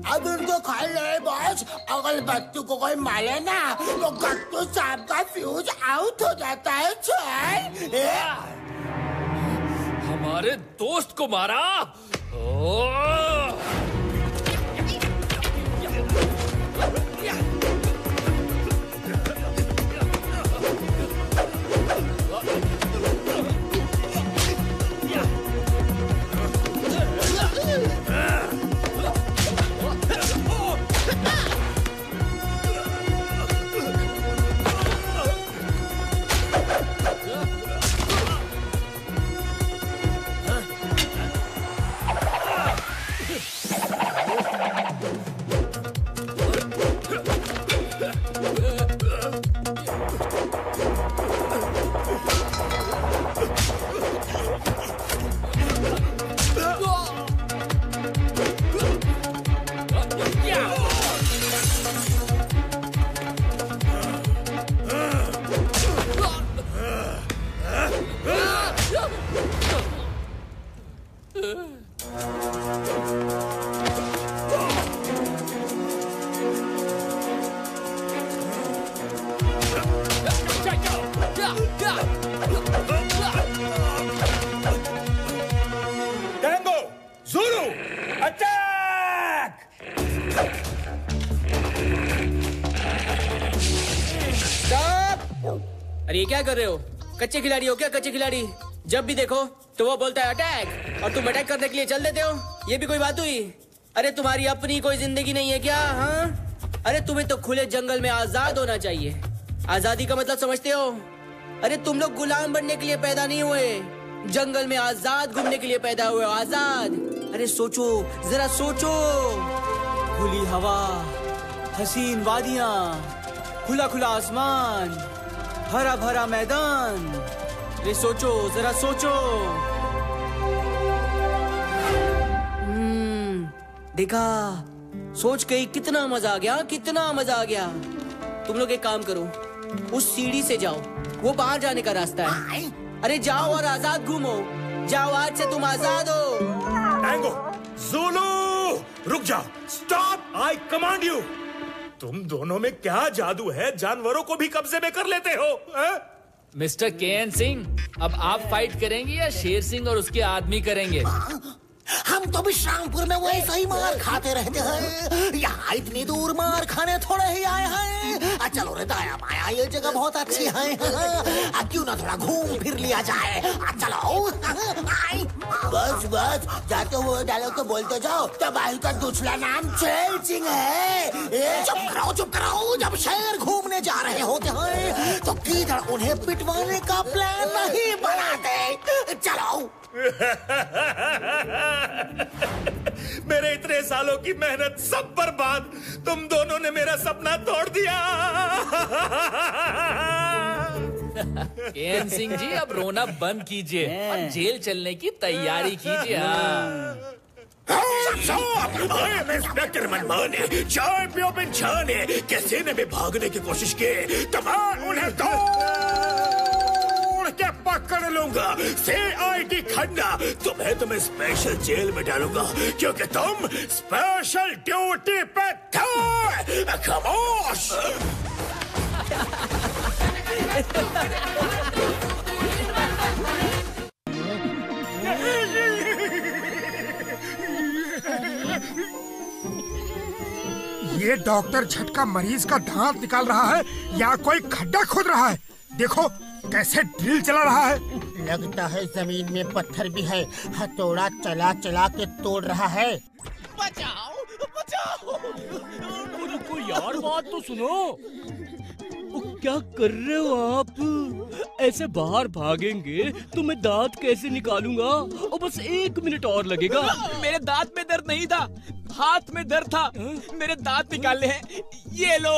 अब उनको खा ले बॉस। अगर बट्टू को कोई मारे ना तो गट्टू साहब का फ्यूज आउट हो जाता है। हमारे दोस्त को मारा। Tango, Zulu, attack! अरे ये क्या कर रहे हो? कच्चे खिलाड़ी हो क्या? कच्चे खिलाड़ी जब भी देखो तो वो बोलता है अटैक, और तुम अटैक करने के लिए चल देते हो। ये भी कोई बात हुई? अरे तुम्हारी अपनी कोई जिंदगी नहीं है क्या? हाँ, अरे तुम्हें तो खुले जंगल में आजाद होना चाहिए। आजादी का मतलब समझते हो? अरे तुम लोग गुलाम बनने के लिए पैदा नहीं हुए, जंगल में आजाद घूमने के लिए पैदा हुए हो। आजाद। अरे सोचो, जरा सोचो। खुली हवा, हसीन वादियां, खुला खुला आसमान, हरा भरा मैदान। अरे सोचो, जरा सोचो। देखा, सोच के ही कितना मजा आ गया, कितना मजा आ गया। तुम लोग एक काम करो, उस सीढ़ी से जाओ, वो बाहर जाने का रास्ता है। अरे जाओ और आजाद घूमो। जाओ, आज से तुम आजाद हो। टैंगो, ज़ुलू, रुक जाओ। Stop, I command you. तुम दोनों में क्या जादू है, जानवरों को भी कब्जे में कर लेते हो? मिस्टर केएन सिंह, अब आप फाइट करेंगे या शेर सिंह और उसके आदमी करेंगे? हम तो विश्रामपुर में वैसे ही मार खाते रहते हैं, यहाँ इतनी दूर मार खाने थोड़े ही आए हैं। चलो रे दाया माया, ये जगह बहुत अच्छी है, क्यों ना थोड़ा घूम फिर लिया जाए। चलो। बस बस, जाते हुए डायलॉग तो बोलते जाओ। तबाही का दूसरा नाम शेर सिंह है। चुप कराओ। जब शेर घूमने जा रहे होते हैं तो किधर उन्हें पिटवाने का प्लान नहीं बनाते। चलो। मेरे इतने सालों की मेहनत सब बर्बाद। तुम दोनों ने मेरा सपना तोड़ दिया। केएन सिंह जी, अब रोना बंद कीजिए और जेल चलने की तैयारी कीजिए। इंस्पेक्टर मनमाने, चाय पियो बिन छाने, किसी ने भी भागने की कोशिश की तो मैं उन्हें क्या पकड़ लूंगा। CID खन्ना, तुम्हें स्पेशल जेल में डालूंगा क्योंकि तुम स्पेशल ड्यूटी पे थे। खामोश। ये डॉक्टर झटका मरीज का दांत निकाल रहा है या कोई खड्डा खोद रहा है? देखो कैसे ड्रिल चला रहा है। लगता है जमीन में पत्थर भी है, हथौड़ा चला चला के तोड़ रहा है। बचाओ, बचाओ। रुको यार, बात तो सुनो। क्या कर रहे हो आप? ऐसे बाहर भागेंगे तो मैं दांत कैसे निकालूंगा? और बस 1 मिनट और लगेगा। मेरे दांत में दर्द नहीं था, हाथ में दर्द था। मेरे दांत निकालने हैं, ये लो।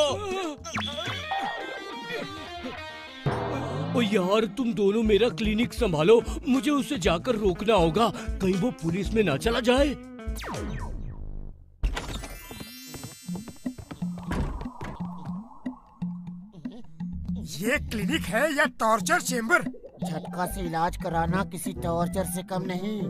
ओ यार, तुम दोनों मेरा क्लिनिक संभालो, मुझे उसे जाकर रोकना होगा, कहीं वो पुलिस में ना चला जाए। ये क्लिनिक है या टॉर्चर चेम्बर? झटका से इलाज कराना किसी टॉर्चर से कम नहीं।